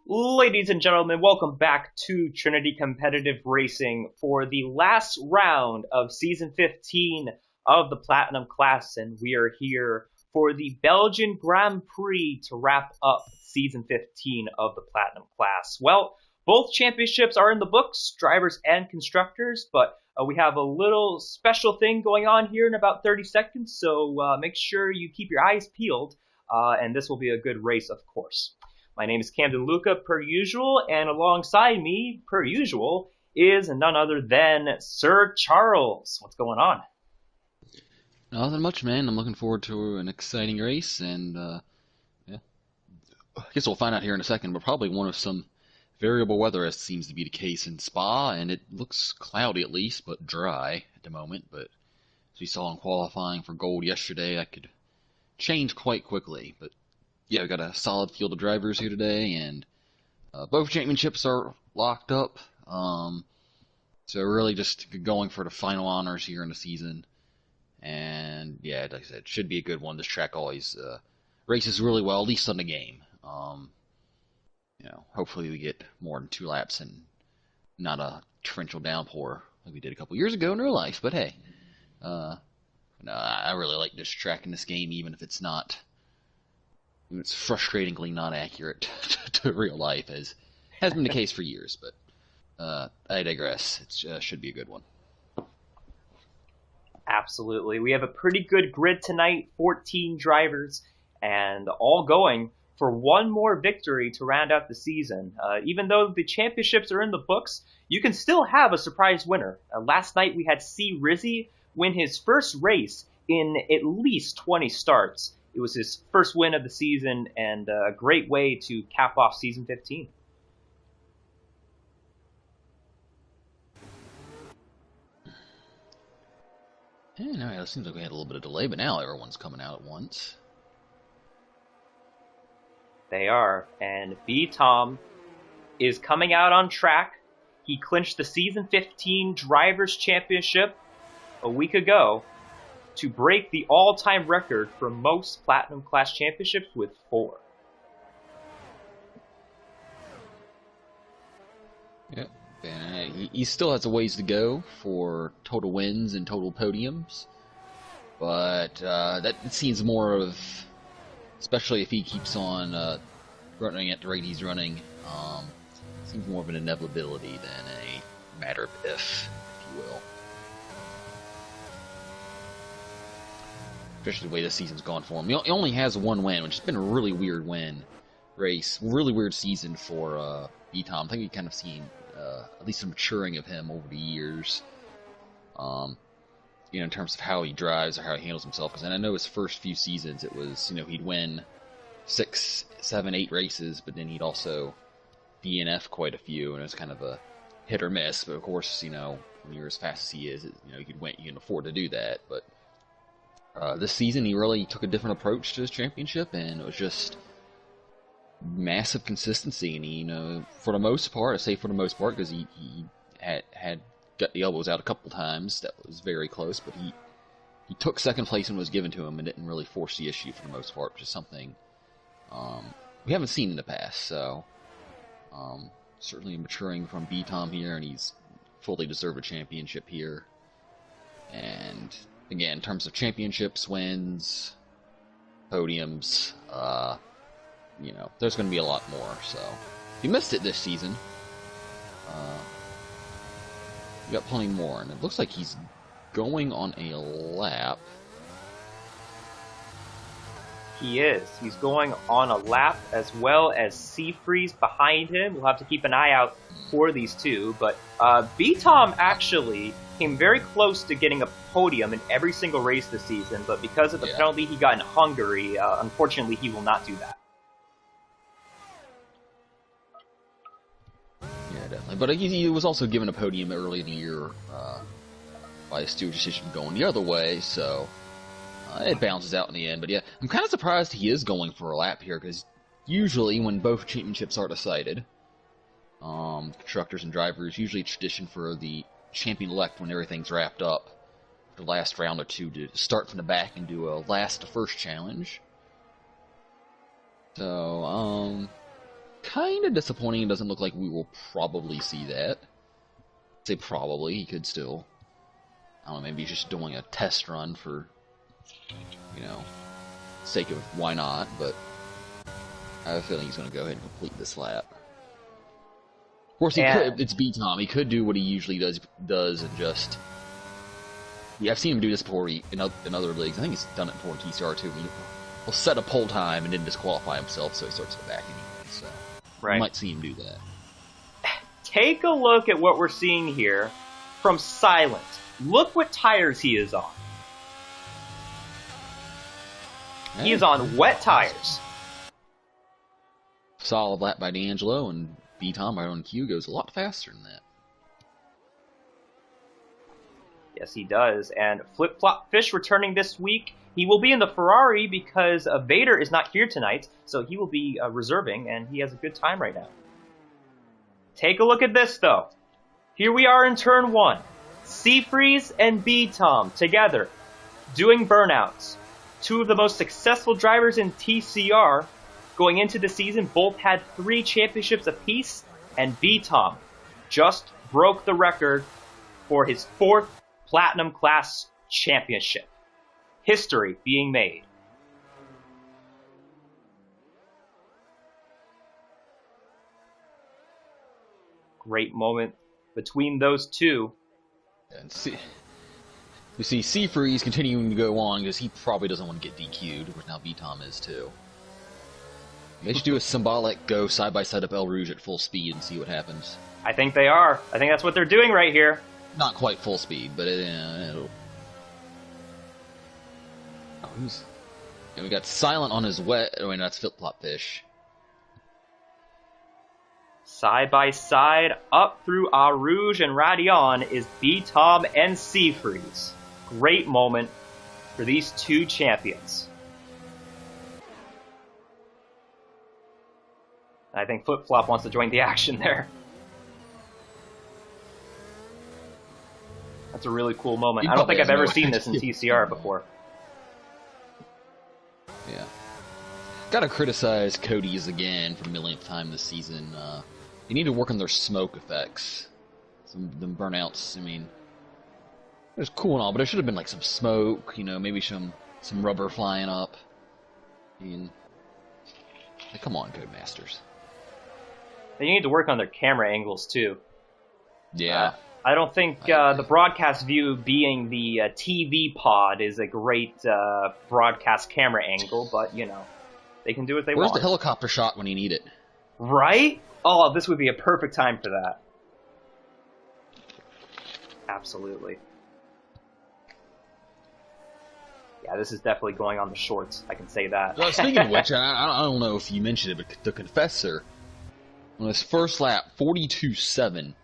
Ladies and gentlemen, welcome back to Trinity Competitive Racing for the last round of Season 15 of the Platinum class, and we are here for the Belgian Grand Prix to wrap up Season 15 of the Platinum class. Well, both championships are in the books, drivers and constructors, but we have a little special thing going on here in about 30 seconds, so make sure you keep your eyes peeled, and this will be a good race, of course. My name is Camden Luca, per usual, and alongside me, per usual, is none other than Sir Charles. What's going on? Nothing much, man. I'm looking forward to an exciting race, and yeah, I guess we'll find out here in a second. But probably one of some variable weather, as seems to be the case in Spa, and it looks cloudy at least, but dry at the moment. But as we saw in qualifying for gold yesterday, that could change quite quickly. But yeah, we got a solid field of drivers here today, and both championships are locked up. So really just going for the final honors here in the season. And yeah, like I said, it should be a good one. This track always races really well, at least on the game. Hopefully we get more than 2 laps and not a torrential downpour like we did a couple years ago in real life. But hey, no, I really like this track in this game, even if it's not. It's frustratingly not accurate to real life, as has been the case for years. But I digress. It should be a good one. Absolutely. We have a pretty good grid tonight, 14 drivers, and all going for one more victory to round out the season. Even though the championships are in the books, you can still have a surprise winner. Last night we had C. Rizzi win his first race in at least 20 starts. It was his first win of the season and a great way to cap off Season 15. Yeah, no, it seems like we had a little bit of delay, but now everyone's coming out at once. They are, and B. Tom is coming out on track. He clinched the Season 15 Drivers' Championship a week ago to break the all-time record for most Platinum Class championships with 4. Yep. And he still has a ways to go for total wins and total podiums, but that seems more of, especially if he keeps on running at the rate he's running, seems more of an inevitability than a matter of if you will. Especially the way this season's gone for him. He only has 1 win, which has been a really weird really weird season for E-Tom. I think we've kind of seen at least a maturing of him over the years, in terms of how he drives or how he handles himself. Because I know his first few seasons, it was, he'd win 6, 7, 8 races, but then he'd also DNF quite a few, and it was kind of a hit or miss. But of course, when you're as fast as he is, you can afford to do that. But this season, he really took a different approach to his championship, and it was just massive consistency. And he, for the most part, I say for the most part, because he had got the elbows out a couple times. That was very close, but he took second place when it was given to him and didn't really force the issue for the most part, which is something we haven't seen in the past. So certainly maturing from B-Tom here, and he's fully deserved a championship here. And again, in terms of championships, wins, podiums, there's going to be a lot more. So if you missed it this season, you got plenty more. And it looks like he's going on a lap. He is. He's going on a lap, as well as Seafreeze behind him. We'll have to keep an eye out for these two. But B-Tom actually came very close to getting a podium in every single race this season, but because of the penalty he got in Hungary, unfortunately he will not do that. Yeah, definitely. But he was also given a podium early in the year by a steward decision going the other way, so it balances out in the end. But yeah, I'm kind of surprised he is going for a lap here, because usually when both championships are decided, constructors and drivers, usually tradition for the champion-elect, when everything's wrapped up, the last round or two, to start from the back and do a last to first challenge. So, kind of disappointing. It doesn't look like we will probably see that. I'd say probably. He could still. I don't know, maybe he's just doing a test run for, sake of why not, but I have a feeling he's going to go ahead and complete this lap. Of course, it's B-Tom. He could do what he usually does and just... Yeah, I've seen him do this before in other leagues. I think he's done it before in TCR too. He'll set a pole time and then disqualify himself, so he starts to back anyway. So you might see him do that. Take a look at what we're seeing here from Silent. Look what tires he is on. He is on wet tires. Solid lap by D'Angelo, and B-Tom right on cue goes a lot faster than that. Yes, he does. And Flip Flop Fish returning this week. He will be in the Ferrari because Vader is not here tonight, so he will be reserving, and he has a good time right now. Take a look at this, though. Here we are in turn 1. Seafreeze and B-Tom together, doing burnouts. Two of the most successful drivers in TCR going into the season, both had 3 championships apiece, and B-Tom just broke the record for his 4th Platinum Class championship. History being made. Great moment between those two. And you see Seafreeze continuing to go on because he probably doesn't want to get DQ'd, which now B-Tom is too. They should do a symbolic go side by side up El Rouge at full speed and see what happens. I think they are. I think that's what they're doing right here. Not quite full speed, but it'll... Oh, and we got Silent on his wet... Oh, wait, no, that's Flip Flop Fish. Side by side, up through R Rouge and Radion is B-Tom and Seafreeze. Great moment for these two champions. I think Flip Flop wants to join the action there. That's a really cool moment. I don't think I've ever seen this in TCR before. Yeah. Gotta criticize Cody's again for the millionth time this season. They need to work on their smoke effects. Them burnouts, I mean, it was cool and all, but there should have been like some smoke, maybe some rubber flying up. I mean, like, come on, Codemasters. They need to work on their camera angles too. Yeah. I don't think the broadcast view being the TV pod is a great broadcast camera angle, but, they can do what they want. Where's the helicopter shot when you need it? Right? Oh, this would be a perfect time for that. Absolutely. Yeah, this is definitely going on the shorts. I can say that. Well, speaking of which, I don't know if you mentioned it, but the Confessor, on his first lap, 42.7,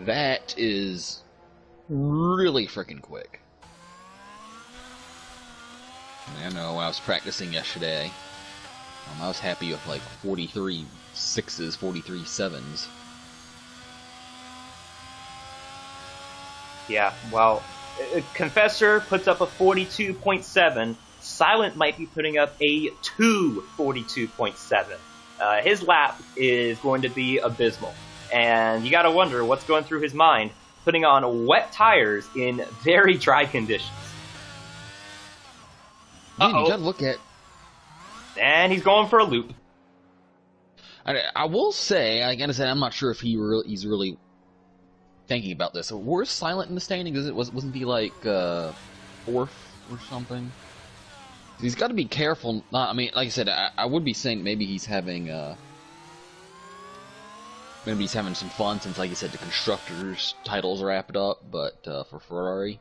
that is really freaking quick. I know when I was practicing yesterday, I was happy with like 43.6s, 43.7s. Yeah, well, Confessor puts up a 42.7. Silent might be putting up a 42.7. His lap is going to be abysmal. And you gotta wonder what's going through his mind, putting on wet tires in very dry conditions. You gotta look at... And he's going for a loop. I will say, like I said, I'm not sure if he's really thinking about this. Where's Silent in the standings? Wasn't he like 4th or something? He's got to be careful. Like I said, I would be saying maybe he's having some fun since, like you said, the constructors' titles are wrapped up. But for Ferrari,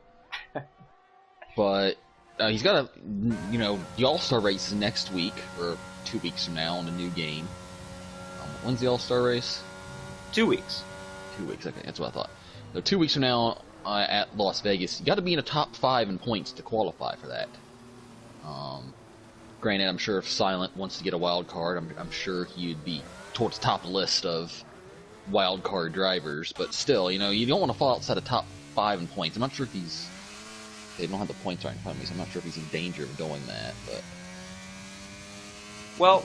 but he's got the All-Star race is next week or 2 weeks from now in a new game. When's the All-Star race? 2 weeks. 2 weeks, okay, that's what I thought. So 2 weeks from now at Las Vegas, you got to be in a top 5 in points to qualify for that. Granted, I'm sure if Silent wants to get a wild card, I'm sure he'd be towards the top list of wild card drivers. But still, you don't want to fall outside the top 5 in points. I'm not sure if they don't have the points right in front of me, so I'm not sure if he's in danger of doing that. But well,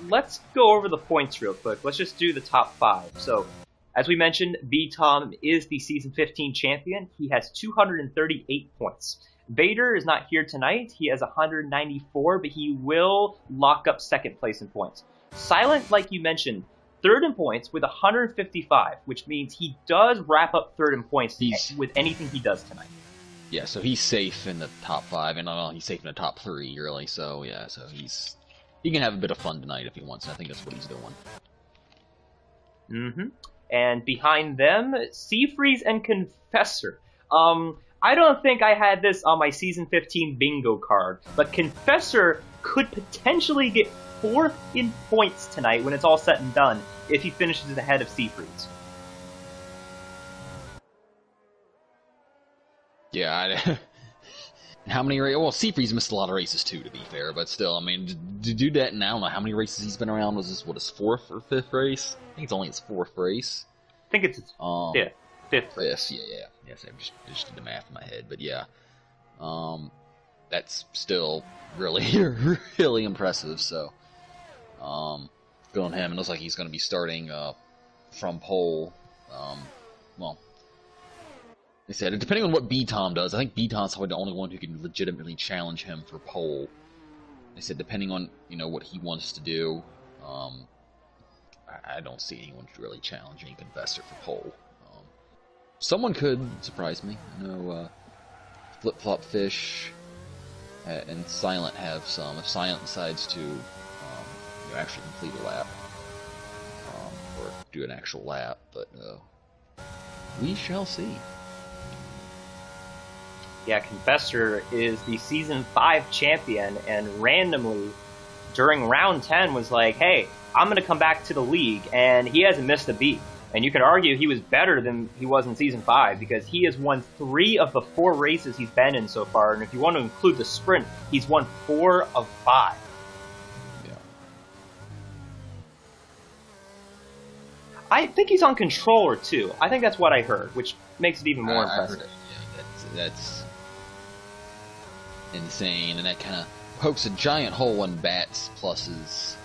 let's go over the points real quick. Let's just do the top 5. So, as we mentioned, B-Tom is the Season 15 champion. He has 238 points. Vader is not here tonight. He has 194, but he will lock up second place in points. Silent, like you mentioned, third in points with 155, which means he does wrap up third in points with anything he does tonight. Yeah, so he's safe in the top 5, and he's safe in the top 3, really. So yeah, so he can have a bit of fun tonight if he wants. I think that's what he's doing. Mm-hmm. And behind them, Seafreeze and Confessor. I don't think I had this on my Season 15 bingo card, but Confessor could potentially get 4th in points tonight when it's all said and done if he finishes ahead of Seafreeze. Yeah, how many races? Well, Seafreeze missed a lot of races too, to be fair, but still, I mean, to do that now, I don't know how many races he's been around. Was this, his 4th or 5th race? I think it's only his 4th race. I think it's his 5th race. Yeah. Yes, I just did the math in my head, but yeah. That's still really, really impressive, so. Good on him. It looks like he's going to be starting from pole. Well, they said, depending on what B-Tom does, I think B-Tom's probably the only one who can legitimately challenge him for pole. They said, depending on, what he wants to do, I don't see anyone really challenging Confessor for pole. Someone could surprise me. I know Flip-Flop Fish and Silent have some. If Silent decides to actually complete a lap, or do an actual lap, but we shall see. Yeah, Confessor is the Season 5 champion, and randomly, during round 10, was like, hey, I'm going to come back to the league, and he hasn't missed a beat. And you could argue he was better than he was in Season 5, because he has won 3 of the 4 races he's been in so far, and if you want to include the sprint, he's won 4 of 5. Yeah. I think he's on controller, too. I think that's what I heard, which makes it even more impressive. I heard it. Yeah, that's insane, and that kind of pokes a giant hole in Bats Plus's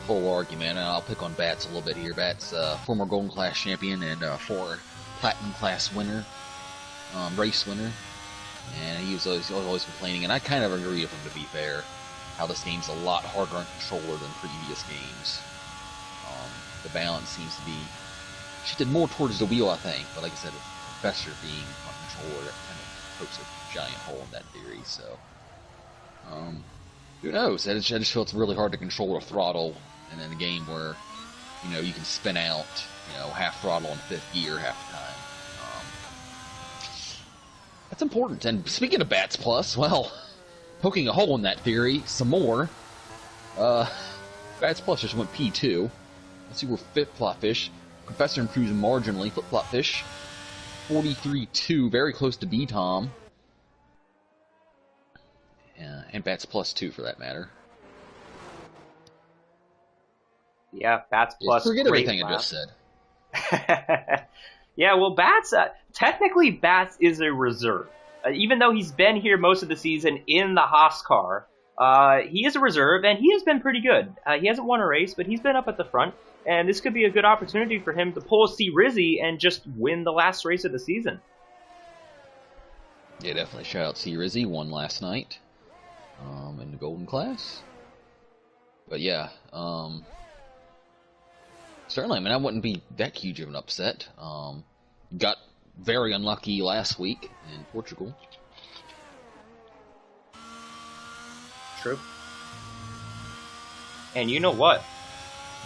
whole argument. And I'll pick on Bats a little bit here. Bats, former Golden Class champion and former Platinum Class winner, race winner, and he was always complaining, and I kind of agree with him, to be fair, how this game's a lot harder on controller than previous games. The balance seems to be shifted more towards the wheel, I think, but like I said, Confessor being on controller, that kind of pokes a giant hole in that theory, so who knows? I just feel it's really hard to control a throttle, and in a game where, you can spin out, half throttle in 5th gear half the time. That's important. And speaking of Bats Plus, well, poking a hole in that theory some more, Bats Plus just went P2. Let's see where Flip-Flop Fish. Confessor improves marginally. Flip-Flop Fish, 43.2, very close to B-Tom. And Bats Plus 2, for that matter. Yeah, Bats Plus. Forget everything I just said. Yeah, well, Bats, technically Bats is a reserve. Even though he's been here most of the season in the Haas car, he is a reserve, and he has been pretty good. He hasn't won a race, but he's been up at the front, and this could be a good opportunity for him to pull a C. Rizzy and just win the last race of the season. Yeah, definitely. Shout out C. Rizzy, won last night in the Golden Class. But yeah, certainly, I mean, that wouldn't be that huge of an upset. Got very unlucky last week in Portugal. True. And you know what?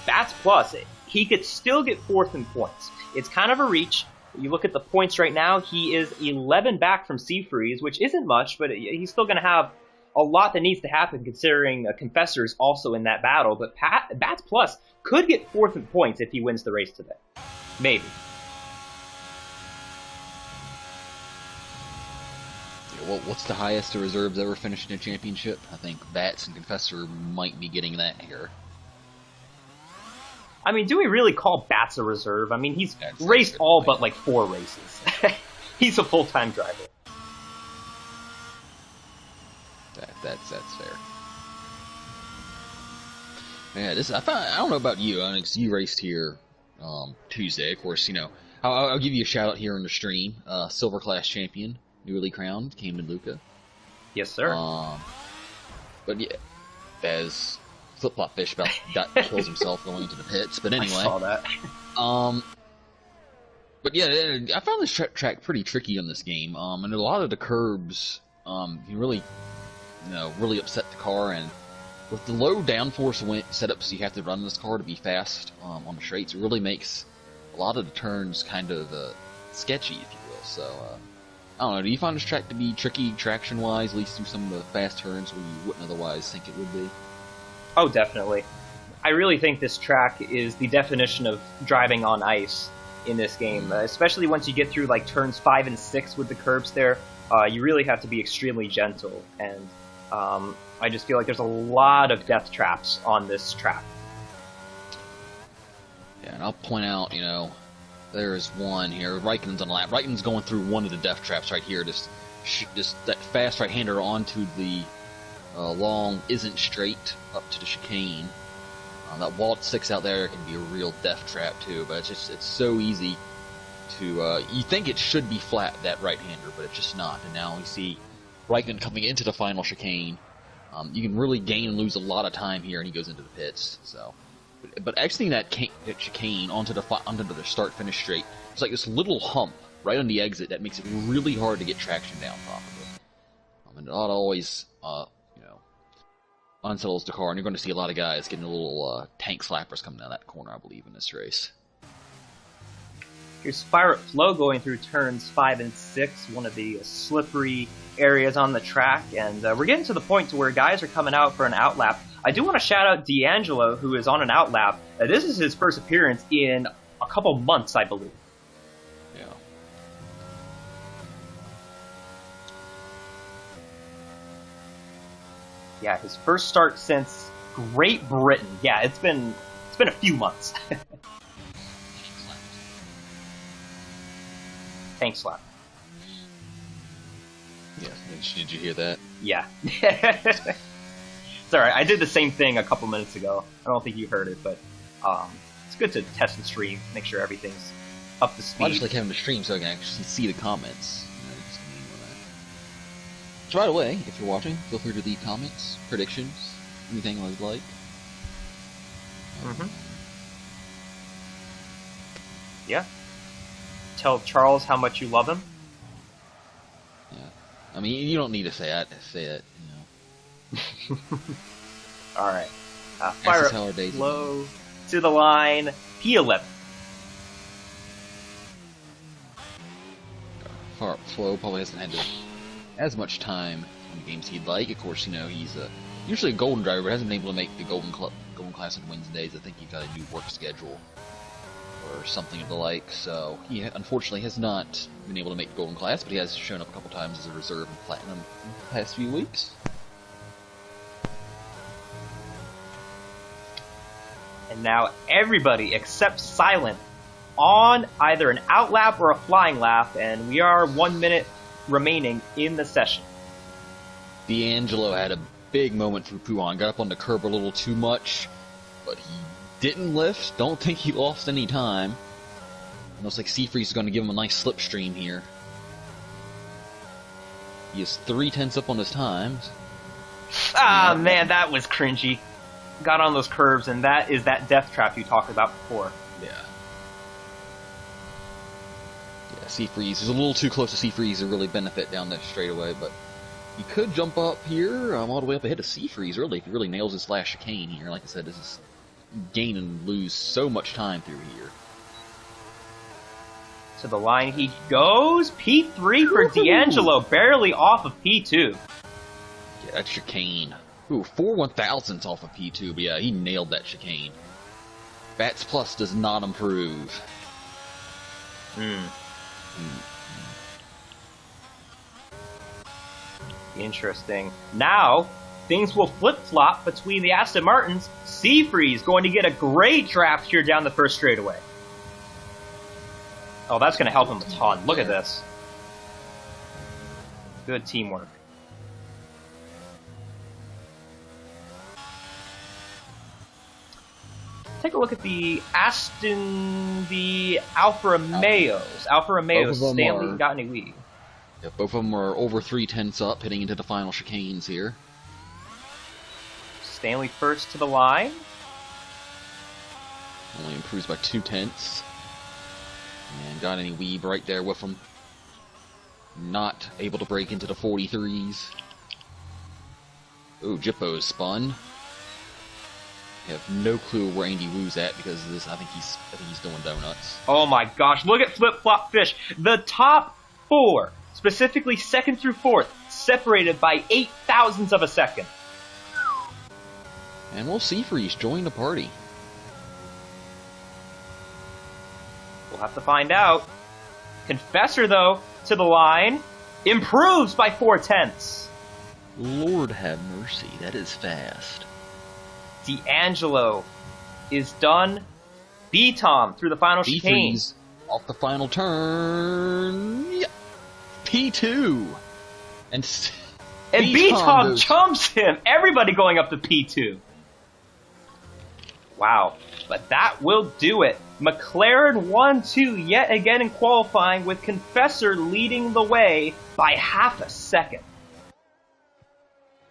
Bats Plus, he could still get 4th in points. It's kind of a reach. You look at the points right now, he is 11 back from Seafreeze, which isn't much, but he's still going to have a lot that needs to happen considering Confessor is also in that battle. But Bats Plus could get 4th in points if he wins the race today. Maybe. Well, what's the highest the reserves ever finished in a championship? I think Bats and Confessor might be getting that here. I mean, do we really call Bats a reserve? I mean, he's raced all but like 4 races. He's a full-time driver. That's fair. Yeah, I don't know about you, Onyx. You raced here Tuesday, of course. I'll give you a shout out here on the stream. Silver class champion, newly crowned, came in Luca. Yes, sir. But yeah, as Flip Flop Fish about kills himself going into the pits. But anyway, I saw that. But yeah, I found this track pretty tricky on this game. And a lot of the curbs, can really, really upset the car. And with the low downforce setups you have to run this car to be fast on the straights, it really makes a lot of the turns kind of sketchy, if you will. So, I don't know. Do you find this track to be tricky traction-wise, at least through some of the fast turns where you wouldn't otherwise think it would be? Oh, definitely. I really think this track is the definition of driving on ice in this game, especially once you get through like turns 5 and 6 with the curbs there. You really have to be extremely gentle, and I just feel like there's a lot of death traps on this track. Yeah, and I'll point out, there's one here. Raikkonen's on the lap. Raikkonen's going through one of the death traps right here. Just that fast right-hander onto the long isn't straight up to the chicane. That wall that sticks out there can be a real death trap too, but it's so easy to, you think it should be flat, that right-hander, but it's just not. And now we see Raikkonen coming into the final chicane. You can really gain and lose a lot of time here, and he goes into the pits. So, but exiting that chicane onto the start-finish straight, it's like this little hump right on the exit that makes it really hard to get traction down properly. And it always, unsettles the car, and you're going to see a lot of guys getting a little tank slappers coming down that corner, I believe, in this race. Here's Pirate Flow going through turns 5 and 6, one of the slippery areas on the track, and we're getting to the point to where guys are coming out for an outlap. I do want to shout out D'Angelo, who is on an outlap. This is his first appearance in a couple months, I believe. Yeah. Yeah, his first start since Great Britain. Yeah, it's been a few months. Tank slap. Yeah, did you hear that? Yeah. It's alright, I did the same thing a couple minutes ago. I don't think you heard it, but it's good to test the stream, make sure everything's up to speed. Well, I just like having the stream so I can actually see the comments. So by the way, if you're watching, feel free to leave comments, predictions, anything you like. Yeah. Tell Charles how much you love him. Yeah. I mean, you don't need to say it, Alright. Fire up low to the line. P11. Fire up Flow probably hasn't had as much time in the games he'd like. Of course, he's usually a golden driver, but hasn't been able to make the golden class on Wednesdays. I think he's got a new work schedule or something of the like, so he unfortunately has not been able to make the golden class, but he has shown up a couple times as a reserve in platinum in the past few weeks. And now everybody except Silent on either an outlap or a flying lap, and we are 1 minute remaining in the session. D'Angelo had a big moment through Puan, got up on the curb a little too much, but he didn't lift. Don't think he lost any time. Looks like Seafreeze is going to give him a nice slipstream here. He is 3/10 up on his times. Ah, man, that was cringy. Got on those curves, and that is that death trap you talked about before. Yeah. Yeah, Seafreeze is a little too close to Seafreeze to really benefit down that straightaway, but he could jump up here all the way up ahead of Seafreeze, really, if he really nails his last chicane here. Like I said, this is gain and lose so much time through here. To the line he goes. P3 for D'Angelo, barely off of P2. Yeah, that chicane. Ooh, 4/1000ths off of P2, but yeah, he nailed that chicane. Bats Plus does not improve. Interesting. Now, things will flip-flop between the Aston Martins. Seafreeze going to get a great draft here down the first straightaway. Oh, that's going to help him a ton. Look at this. Good teamwork. take a look at the Alfa Romeos. Alfa Romeos, Stanley and Gagnewui. Yeah, both of them are over 3/10 up, heading into the final chicanes here. Stanley first to the line. Only improves by 2/10. And got any weave right there with him. Not able to break into the 43s. Ooh, Jippo's spun. I have no clue where Andy Wu's at because of this. I think he's doing donuts. Oh my gosh! Look at Flip Flop Fish. The top 4, specifically 2nd through 4th, separated by 8 thousandths of a second. And we'll see Freeze join the party. We'll have to find out. Confessor, though, to the line, improves by 4/10. Lord have mercy, that is fast. D'Angelo is done. B-Tom through the final chicane. B3's off the final turn. Yep. P2. And B-Tom jumps him. Everybody going up to P2. Wow. But that will do it. McLaren 1-2 yet again in qualifying, with Confessor leading the way by half a second.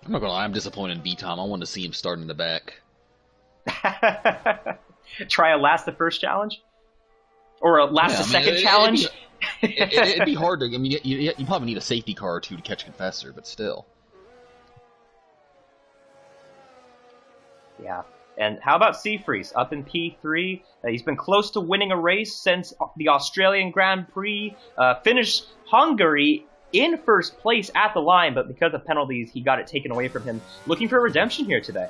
I'm not gonna lie, I'm disappointed in B-Tom. I want to see him start in the back. Try a last the first challenge? Or a last the second challenge? It'd be hard to... I mean, you probably need a safety car or two to catch Confessor, but still. Yeah. And how about Seafreeze up in P3? He's been close to winning a race since the Australian Grand Prix. Finished Hungary in first place at the line, but because of penalties, he got it taken away from him. Looking for redemption here today.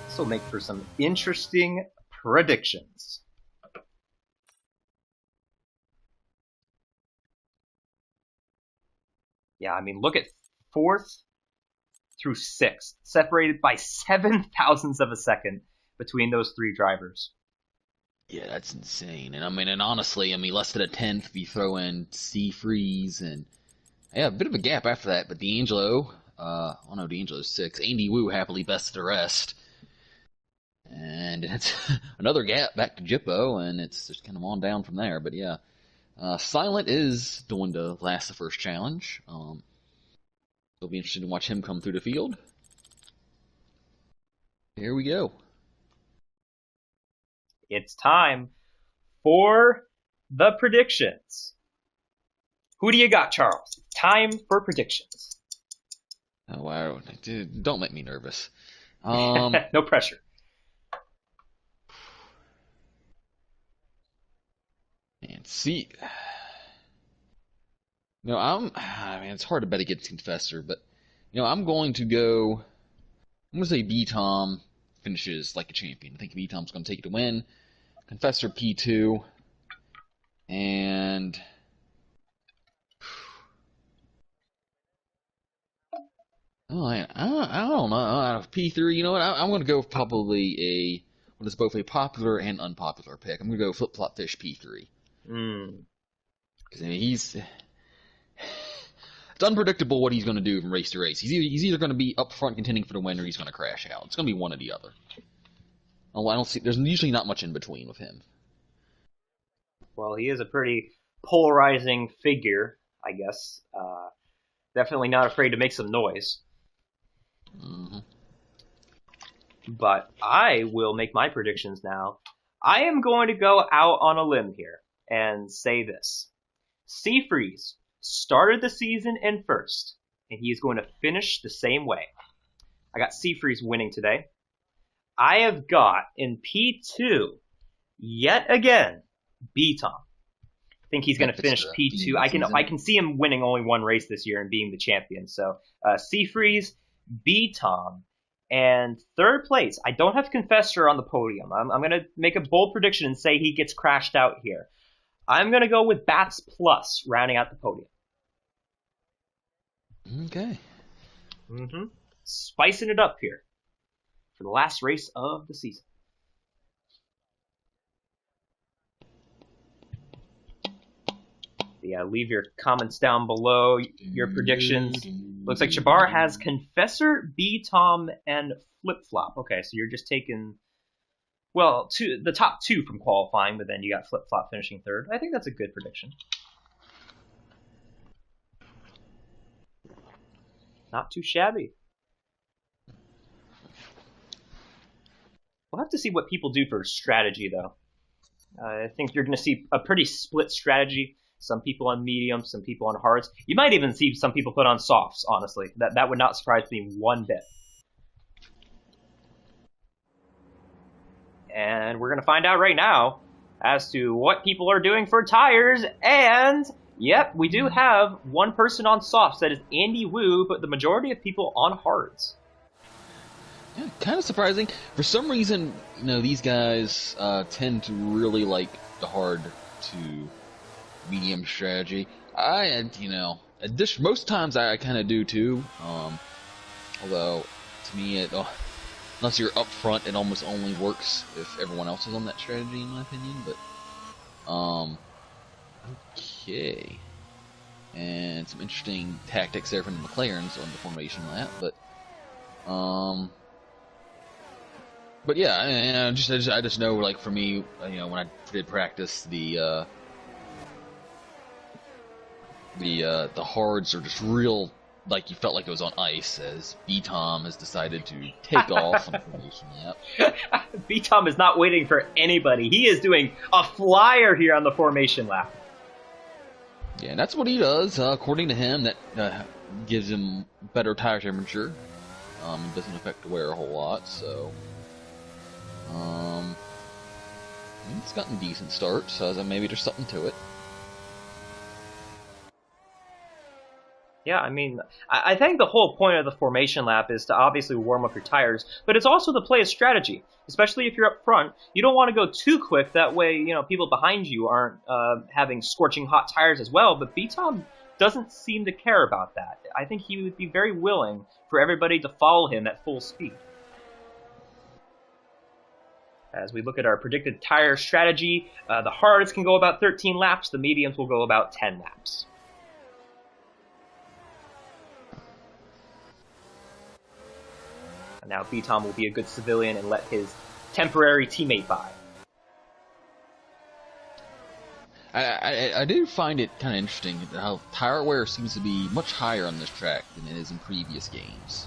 This will make for some interesting predictions. Yeah, I mean, look at 4th through 6th, separated by 7 thousandths of a second between those 3 drivers. Yeah, that's insane. And I mean, honestly, less than a 10th if you throw in Seafreeze and yeah, a bit of a gap after that. But D'Angelo, D'Angelo's 6. Andy Wu happily bests the rest. And it's another gap back to Jippo, and it's just kind of on down from there. But yeah. Silent is going to last the first challenge. It'll be interesting to watch him come through the field. Here we go. It's time for the predictions. Who do you got, Charles? Time for predictions. Oh, wow. Dude, don't make me nervous. No pressure. And see, it's hard to bet against Confessor, but I'm going to say B-Tom finishes like a champion. I think B-Tom's going to take it to win. Confessor P2, and I don't know. P3, you know what? I'm going to go with probably what is both a popular and unpopular pick. I'm going to go Flip Flop Fish P3. Because it's unpredictable what he's going to do from race to race. He's either going to be up front contending for the win, or he's going to crash out. It's going to be one or the other. Oh, I don't see. There's usually not much in between with him. Well, he is a pretty polarizing figure, I guess. Definitely not afraid to make some noise. Mm-hmm. But I will make my predictions now. I am going to go out on a limb here and say this. Seafreeze started the season in first, and he is going to finish the same way. I got Seafreeze winning today. I have got in P2, yet again, B-Tom. I think he's going to finish P2. I can see him winning only one race this year and being the champion. So Seafreeze, B-Tom, and third place. I don't have Confessor on the podium. I'm going to make a bold prediction and say he gets crashed out here. I'm going to go with Bats Plus, rounding out the podium. Okay. Spicing it up here for the last race of the season. Yeah, leave your comments down below, your predictions. Looks like Jabbar has Confessor, B-Tom, and Flip Flop. Okay, so you're just taking, well, the top 2 from qualifying, but then you got Flip Flop finishing 3rd. I think that's a good prediction. Not too shabby. We'll have to see what people do for strategy, though. I think you're going to see a pretty split strategy. Some people on mediums, some people on hards. You might even see some people put on softs, honestly. That would not surprise me one bit. And we're going to find out right now as to what people are doing for tires. And, yep, we do have one person on softs. That is Andy Wu, but the majority of people on hards. Yeah, kind of surprising. For some reason, these guys tend to really like the hard to medium strategy. Most times I kind of do too. Although, to me, unless you're up front, it almost only works if everyone else is on that strategy, in my opinion. But, okay. And some interesting tactics there from the McLarens on the formation lap, but yeah, I just know, like, for me, when I did practice, the hards are just real, like, you felt like it was on ice, as B-Tom has decided to take off on the formation lap. B-Tom is not waiting for anybody. He is doing a flyer here on the formation lap. Yeah, and that's what he does. According to him, that gives him better tire temperature. It doesn't affect the wear a whole lot, so... it's gotten a decent start, so maybe there's something to it. Yeah, I mean, I think the whole point of the formation lap is to obviously warm up your tires, but it's also to play a strategy, especially if you're up front. You don't want to go too quick, that way, people behind you aren't having scorching hot tires as well, but B-Tom doesn't seem to care about that. I think he would be very willing for everybody to follow him at full speed. As we look at our predicted tire strategy, the hards can go about 13 laps, the mediums will go about 10 laps. And now B-Tom will be a good civilian and let his temporary teammate by. I do find it kind of interesting how tire wear seems to be much higher on this track than it is in previous games.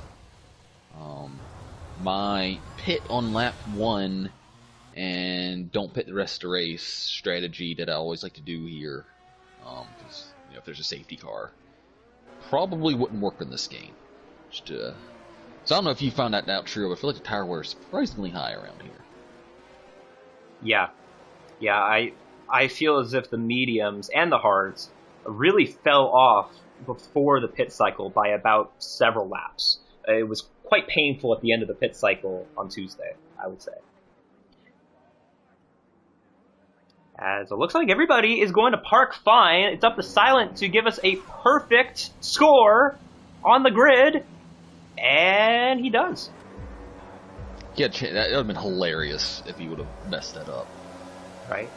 My pit on lap 1 and don't pit the rest of the race strategy that I always like to do here, because if there's a safety car, probably wouldn't work in this game. So I don't know if you found that out true, but I feel like the tire wear is surprisingly high around here. Yeah, I feel as if the mediums and the hards really fell off before the pit cycle by about several laps. It was quite painful at the end of the pit cycle on Tuesday, I would say. As it looks like everybody is going to park fine. It's up to Silent to give us a perfect score on the grid. And he does. Yeah, that would have been hilarious if he would have messed that up. Right.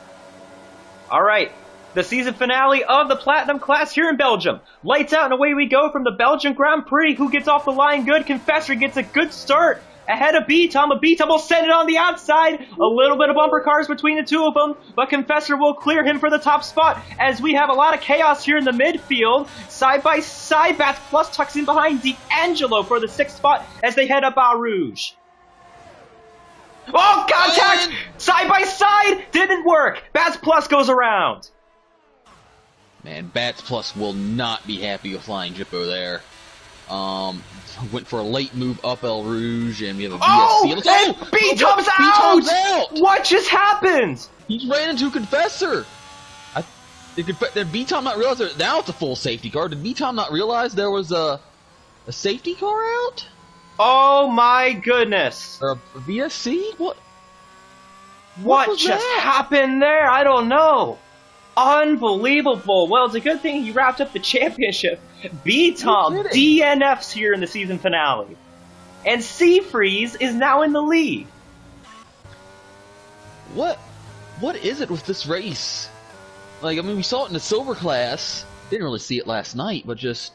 All right. The season finale of the Platinum class here in Belgium. Lights out and away we go from the Belgian Grand Prix. Who gets off the line good? Confessor gets a good start ahead of B-Tom, but B-Tom will send it on the outside. A little bit of bumper cars between the two of them, but Confessor will clear him for the top spot as we have a lot of chaos here in the midfield. Side by side, Bats Plus tucks in behind D'Angelo for the 6th spot as they head up Eau Rouge. Oh, contact! Side by side! Didn't work! Bats Plus goes around. Man, Bats Plus will not be happy with flying Jippo there. Went for a late move up Eau Rouge, and we have a VSC. And B-Tom's out! What just happened? He ran into Confessor. Did B-Tom not realize that now it's a full safety car? Did B-Tom not realize there was a safety car out? Oh my goodness! Or a VSC? What just happened there? I don't know. Unbelievable. Well, it's a good thing he wrapped up the championship. B-Tom DNFs here in the season finale. And Seafreeze is now in the lead. What is it with this race? Like, I mean, we saw it in the silver class. Didn't really see it last night, but just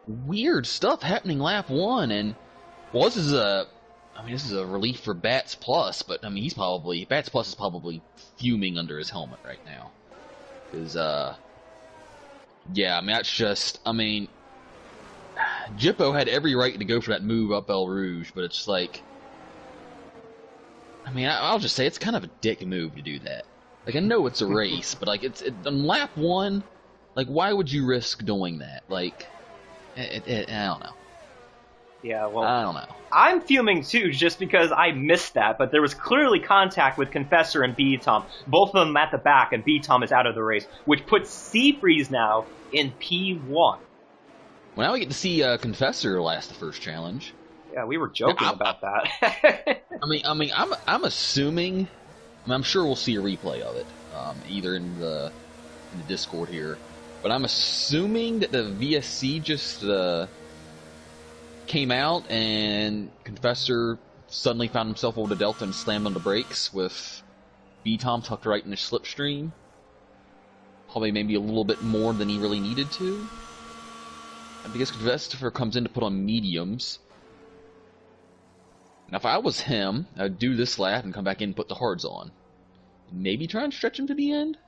weird stuff happening lap 1. And, well, this is a relief for Bats Plus, but, I mean, Bats Plus is probably fuming under his helmet right now. Because, yeah, I mean, that's just, I mean, Jippo had every right to go for that move up El Rouge, but it's like, I mean, I'll just say it's kind of a dick move to do that. Like, I know it's a race, but, like, on lap 1, like, why would you risk doing that? Like, I don't know. Yeah, well, I don't know. I'm fuming too, just because I missed that, but there was clearly contact with Confessor and B-Tom, both of them at the back, and B-Tom is out of the race, which puts Seafreeze now in P1. Well, now we get to see Confessor last the first challenge. Yeah, we were joking about that. I'm assuming. I mean, I'm sure we'll see a replay of it, either in the Discord here. But I'm assuming that the VSC just came out and Confessor suddenly found himself over the Delta and slammed on the brakes with B-Tom tucked right in his slipstream. Probably maybe a little bit more than he really needed to. I guess Confessor comes in to put on mediums. Now, if I was him, I'd do this lap and come back in and put the hards on. Maybe try and stretch him to the end?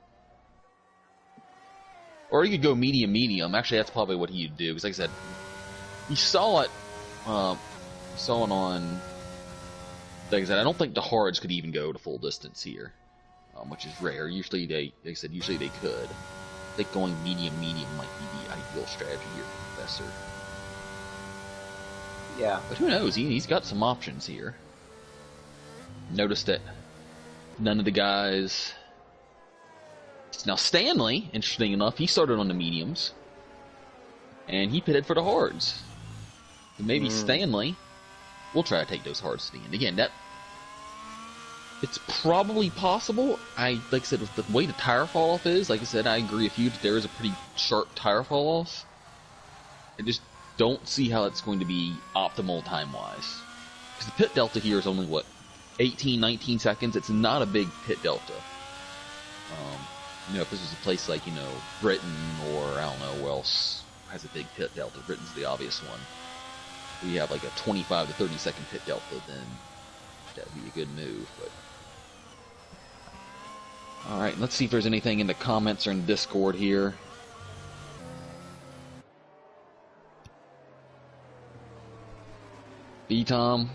Or you could go medium. Actually, that's probably what he'd do. Because like I said, he saw it on... Like I said, I don't think the hards could even go to full distance here. Which is rare. Usually they could. I think going medium might be the ideal strategy here for Confessor. Yeah. But who knows? He's got some options here. Notice that none of the guys... Now Stanley, interesting enough, he started on the mediums. And he pitted for the hards. So maybe Stanley will try to take those hards to the end. Again, it's probably possible. Like I said, with the way the tire fall off is, like I said, I agree with you that there is a pretty sharp tire fall off. I just don't see how it's going to be optimal time-wise. Because the pit delta here is only, 18, 19 seconds? It's not a big pit delta. If this was a place like, Britain or, I don't know who else has a big pit delta. Britain's the obvious one. We have like a 25 to 30 second pit delta, then that would be a good move. But alright, let's see if there's anything in the comments or in Discord here. B-Tom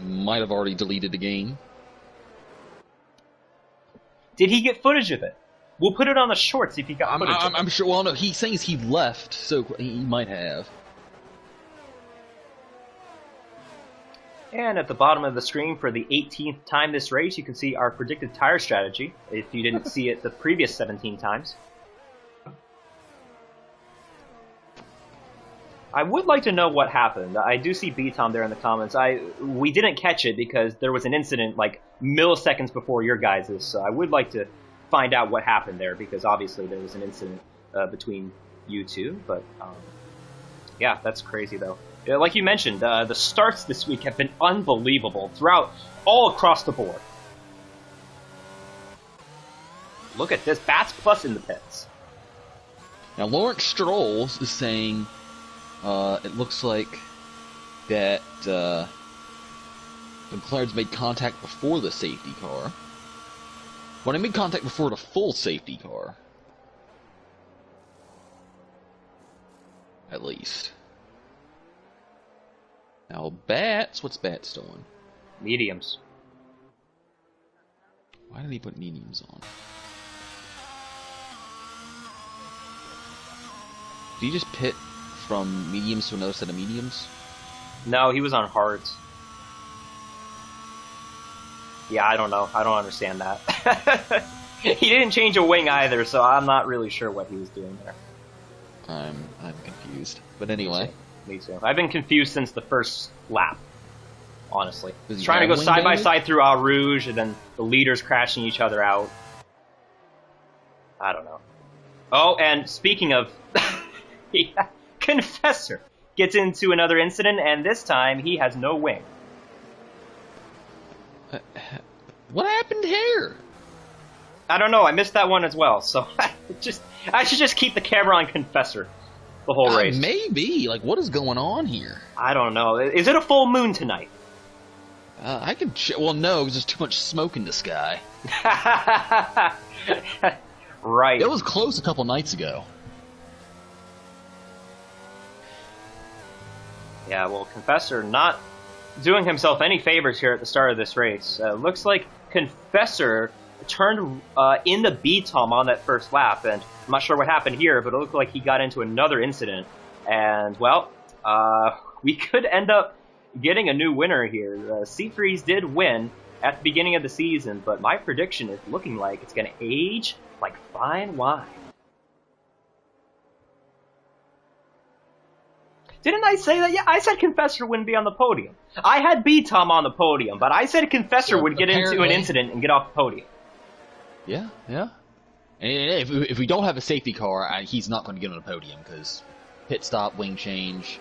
might have already deleted the game. Did he get footage of it? We'll put it on the shorts if he got footage of it. I'm sure. Well, no, he's saying he left, so he might have. And at the bottom of the screen for the 18th time this race, you can see our predicted tire strategy, if you didn't see it the previous 17 times. I would like to know what happened. I do see B-Tom there in the comments. We didn't catch it because there was an incident like milliseconds before your guys', so I would like to find out what happened there, because obviously there was an incident between you two. But yeah, that's crazy though. Like you mentioned, the starts this week have been unbelievable throughout, all across the board. Look at this, Bats Plus in the pits. Now Lawrence Strolls is saying it looks like that the McLarens made contact before the safety car. Well, they made contact before the full safety car. At least. Now, Bats, what's Bats doing? Mediums. Why did he put mediums on? Did he just pit from mediums to another set of mediums? No, he was on hards. Yeah, I don't know. I don't understand that. He didn't change a wing either, so I'm not really sure what he was doing there. I'm confused. But anyway. Me too. I've been confused since the first lap, honestly. Trying to go side by side through R Rouge, and then the leaders crashing each other out. I don't know. Oh, and speaking of... yeah, Confessor gets into another incident, and this time he has no wing. What happened here? I don't know. I missed that one as well. So I should just keep the camera on Confessor the whole race. Maybe. Like, what is going on here? I don't know. Is it a full moon tonight? I can well, no, because there's too much smoke in the sky. Right. It was close a couple nights ago. Yeah, well, Confessor not doing himself any favors here at the start of this race. Looks like Confessor turned in the B-Tom on that first lap, and I'm not sure what happened here, but it looked like he got into another incident. And, well, we could end up getting a new winner here. C3s did win at the beginning of the season, but my prediction is looking like it's going to age like fine wine. Didn't I say that? Yeah, I said Confessor wouldn't be on the podium. I had B-Tom on the podium, but I said Confessor would get into an incident and get off the podium. Yeah, yeah. And if we don't have a safety car, he's not going to get on the podium, because pit stop, wing change,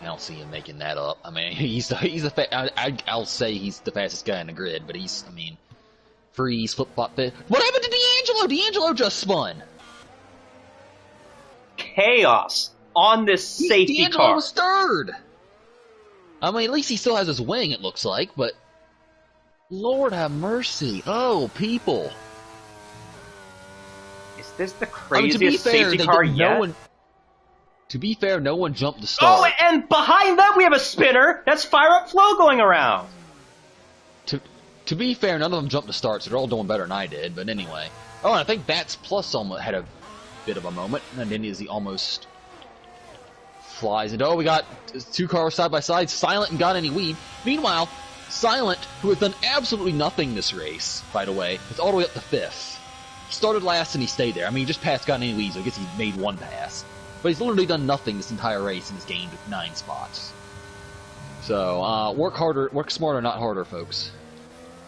I don't see him making that up. I mean, I'll say he's the fastest guy in the grid, but freeze, flip-flop pit. What happened to D'Angelo? D'Angelo just spun. Chaos on this safety car. D'Angelo was third. I mean, at least he still has his wing, it looks like, but Lord have mercy. Oh, people. Is this the craziest safety car yet? To be fair, no one jumped the start. Oh, and behind that we have a spinner. That's Fire Up Flow going around. To be fair, none of them jumped the start, so they're all doing better than I did, but anyway. Oh, and I think Bats Plus almost had a bit of a moment, and then he almost flies into, oh, we got two cars side by side, Silent and got any weed. Meanwhile, Silent, who has done absolutely nothing this race, by the way, is all the way up to 5th. He started last and he stayed there. I mean, he just passed got any weeds, so I guess he made one pass. But he's literally done nothing this entire race and has gained 9 spots. So, work harder, work smarter, not harder, folks.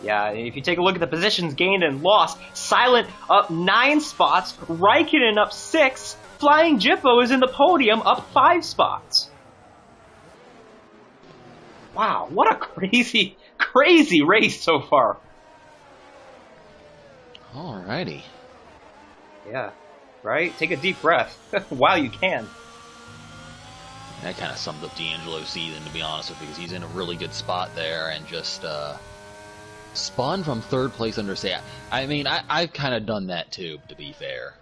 Yeah, if you take a look at the positions gained and lost, Silent up 9 spots, Raikkonen up 6, Flying Jippo is in the podium up 5 spots. Wow, what a crazy, crazy race so far. Alrighty. Yeah, right? Take a deep breath while you can. That kind of summed up D'Angelo's season, to be honest with you, because he's in a really good spot there and just spun from 3rd place under say. I mean, I've kind of done that too, to be fair.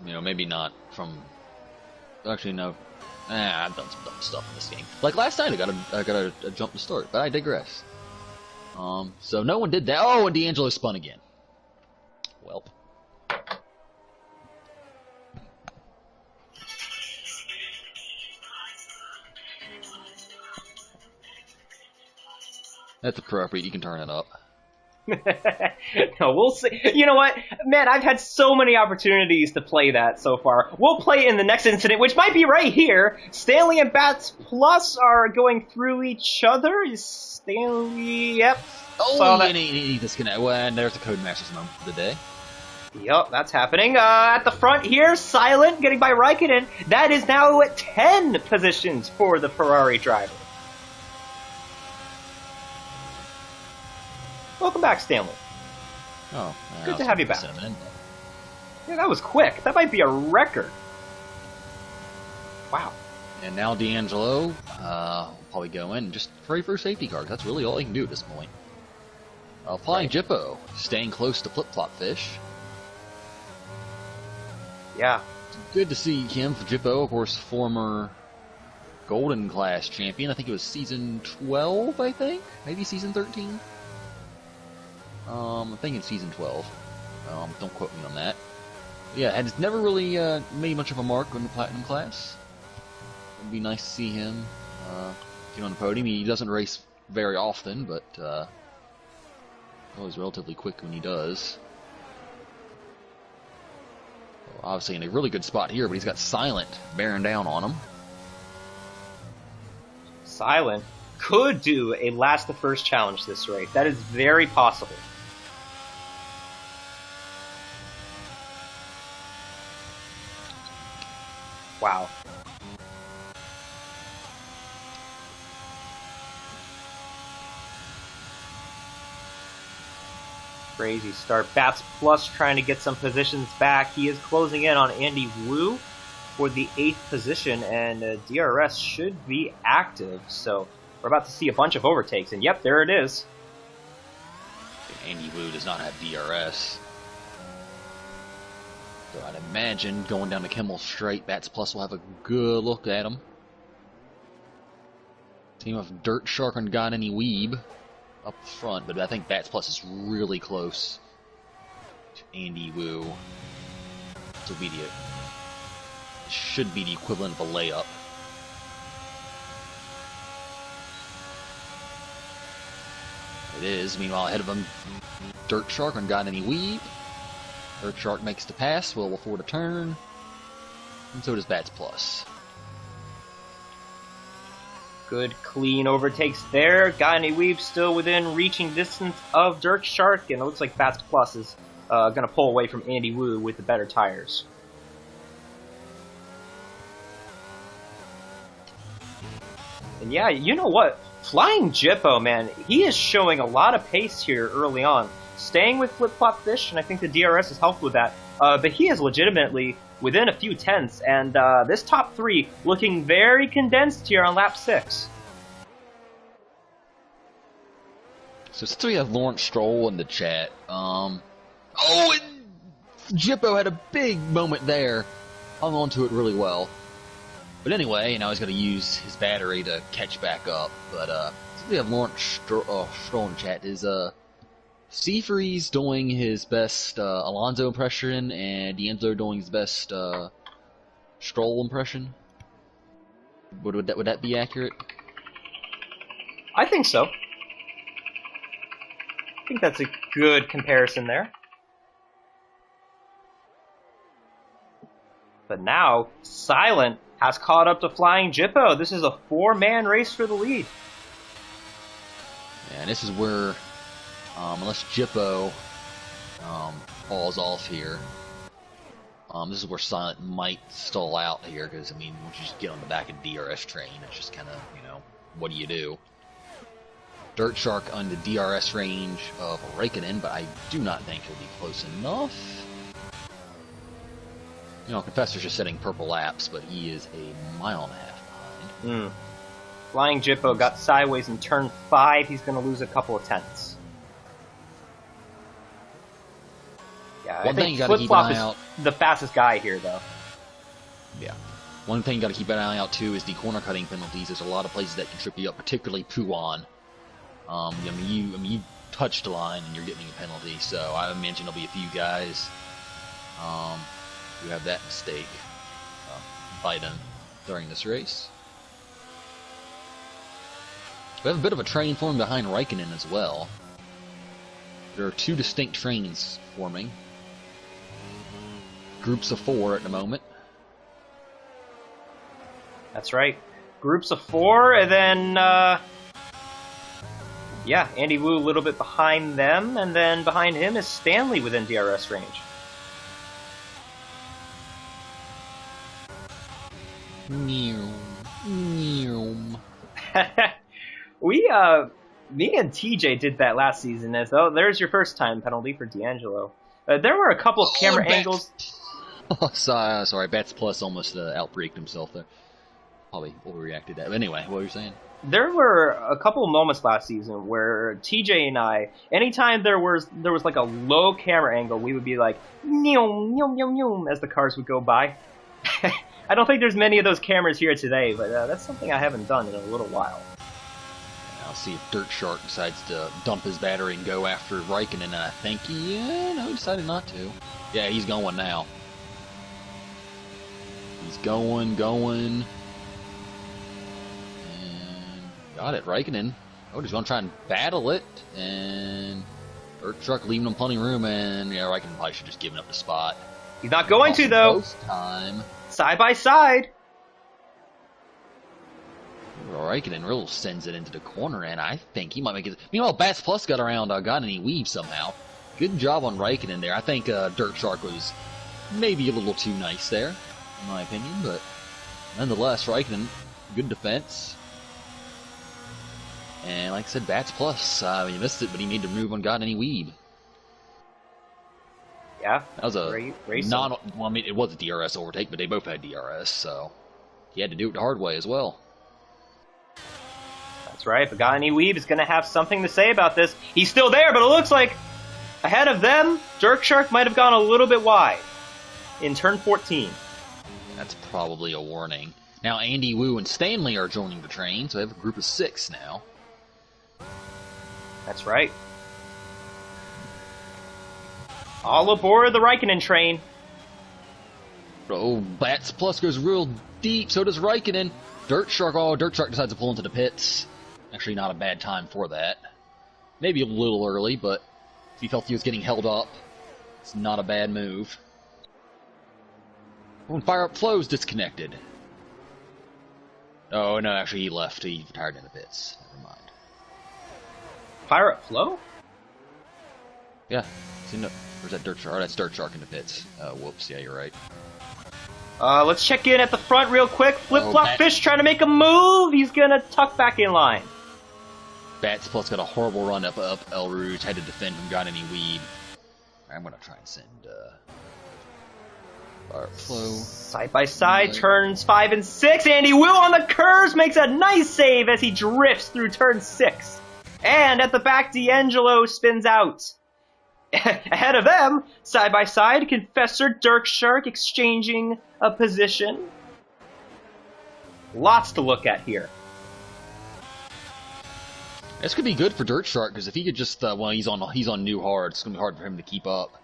You know, maybe not from. Actually, no. I've done some dumb stuff in this game. Like last night, I got a jump to start, but I digress. So no one did that. Oh, and D'Angelo spun again. Welp. That's appropriate. You can turn it up. No, we'll see. You know what? Man, I've had so many opportunities to play that so far. We'll play in the next incident, which might be right here. Stanley and Bats Plus are going through each other. Is Stanley... Yep. Oh, he disconnected. Well, and there's the Codemasters moment for the day. Yep, that's happening. At the front here, Silent getting by Raikkonen. That is now at 10 positions for the Ferrari driver. Welcome back, Stanley. Oh, good to have you back. Yeah, that was quick. That might be a record. Wow. And now D'Angelo will probably go in and just pray for a safety car. That's really all he can do at this point. Flying Jippo, staying close to Flip-Flop Fish. Yeah. Good to see him for Jippo, of course, former Golden Class champion. I think it was season 12, I think? Maybe season 13? I think it's season 12. Don't quote me on that. But yeah, and it's never really made much of a mark in the Platinum class. It'd be nice to see him get on the podium. He doesn't race very often, but always relatively quick when he does. Well, obviously in a really good spot here, but he's got Silent bearing down on him. Silent could do a last to first challenge this race. That is very possible. Wow. Crazy start. Bats Plus trying to get some positions back. He is closing in on Andy Wu for the 8th position, and DRS should be active. So we're about to see a bunch of overtakes, and yep, there it is. Andy Wu does not have DRS. So I'd imagine going down to Kimmel straight, Bats Plus will have a good look at him. Team of Dirt Shark and Got Any Weeb up front, but I think Bats Plus is really close to Andy Wu. This will be the should be the equivalent of a layup. It is. Meanwhile, ahead of him, Dirt Shark and Got Any Weeb. Dirt Shark makes the pass, will afford a turn, and so does Bats Plus. Good, clean overtakes there. Got Any Weeb still within reaching distance of Dirt Shark, and it looks like Bats Plus is going to pull away from Andy Wu with the better tires. And yeah, you know what? Flying Jippo, man, he is showing a lot of pace here early on. Staying with Flip Flop Fish, and I think the DRS has helped with that. But he is legitimately within a few tenths, and this top 3 looking very condensed here on lap 6. So since we have Lawrence Stroll in the chat, and Jippo had a big moment there, hung on to it really well. But anyway, now he's going to use his battery to catch back up. But since we have Lawrence Stroll in the chat, is Seafreeze doing his best Alonso impression, and D'Angelo doing his best Stroll impression? Would that be accurate? I think so. I think that's a good comparison there. But now, Silent has caught up to Flying Jippo. This is a 4-man race for the lead. Yeah, and this is where, unless Jippo falls off here, this is where Silent might stall out here, because, I mean, once you just get on the back of DRS train, it's just kind of, what do you do? Dirt Shark on the DRS range of Raikkonen, but I do not think he'll be close enough. Confessor's just setting purple laps, but he is a mile and a half behind. Flying Jippo got sideways in turn 5. He's going to lose a couple of tenths. Yeah, I think Flip Flop is the fastest guy here, though. Yeah. One thing you got to keep an eye out, too, is the corner cutting penalties. There's a lot of places that can trip you up, particularly Puan. You touch the line and you're getting a penalty, so I imagine there'll be a few guys who have that mistake Biden during this race. We have a bit of a train forming behind Raikkonen as well. There are 2 distinct trains forming. Groups of 4 at the moment. That's right. Groups of 4, and then, Andy Wu a little bit behind them, and then behind him is Stanley within DRS range. Me and TJ did that last season. So there's your first time penalty for D'Angelo. There were a couple of camera angles. Oh, sorry, Bats Plus almost outbreaked himself there. Probably overreacted to that. But anyway, what were you saying? There were a couple of moments last season where TJ and I, anytime there was like a low camera angle, we would be like, "Nyum, nyum, nyum, nyum," as the cars would go by. I don't think there's many of those cameras here today, but that's something I haven't done in a little while. I'll see if Dirt Shark decides to dump his battery and go after Raikkonen, and I think he decided not to. Yeah, he's going now. He's going. And got it, Raikkonen. He's going to try and battle it, and Dirt Shark leaving him plenty of room, and Raikkonen probably should have just given up the spot. He's not going to, though. Most time. Side by side. Raikkonen really sends it into the corner, and I think he might make it. Meanwhile, Bats Plus got around, Got Any Weave somehow. Good job on Raikkonen there. I think Dirt Shark was maybe a little too nice there, in my opinion, but nonetheless, Raikkonen, good defense. And like I said, Bats Plus, he missed it, but he made the move on Got Any Weeb. Yeah, That was a great racing. well, I mean, it was a DRS overtake, but they both had DRS, so he had to do it the hard way as well. That's right. Pagani Weeb is going to have something to say about this. He's still there, but it looks like ahead of them, Dirk Shark might have gone a little bit wide in turn 14. That's probably a warning. Now Andy Wu and Stanley are joining the train, so they have a group of 6 now. That's right. All aboard the Raikkonen train. Oh, Bats Plus goes real deep, so does Raikkonen. Dirt Shark decides to pull into the pits. Actually, not a bad time for that. Maybe a little early, but if he felt he was getting held up, it's not a bad move. When Fire Up Flow's disconnected. Oh, no, actually he left. He retired in the pits. Never mind. Pirate Flow? Yeah. Where's that Dirt Shark? Oh, that's Dirt Shark in the pits. Whoops, yeah, you're right. Let's check in at the front real quick. Flip-Flop Fish trying to make a move. He's going to tuck back in line. Bats Plus got a horrible run up El Rouge. Had to defend from Got Any Weed. I'm going to try and send Fire Flow. Side by side, turns 5 and 6. Andy Wu on the curves makes a nice save as he drifts through turn 6. And at the back, D'Angelo spins out. Ahead of them, side by side, Confessor, Dirk Shark exchanging a position. Lots to look at here. This could be good for Dirt Shark because if he could just, well, he's on new hard, it's gonna be hard for him to keep up.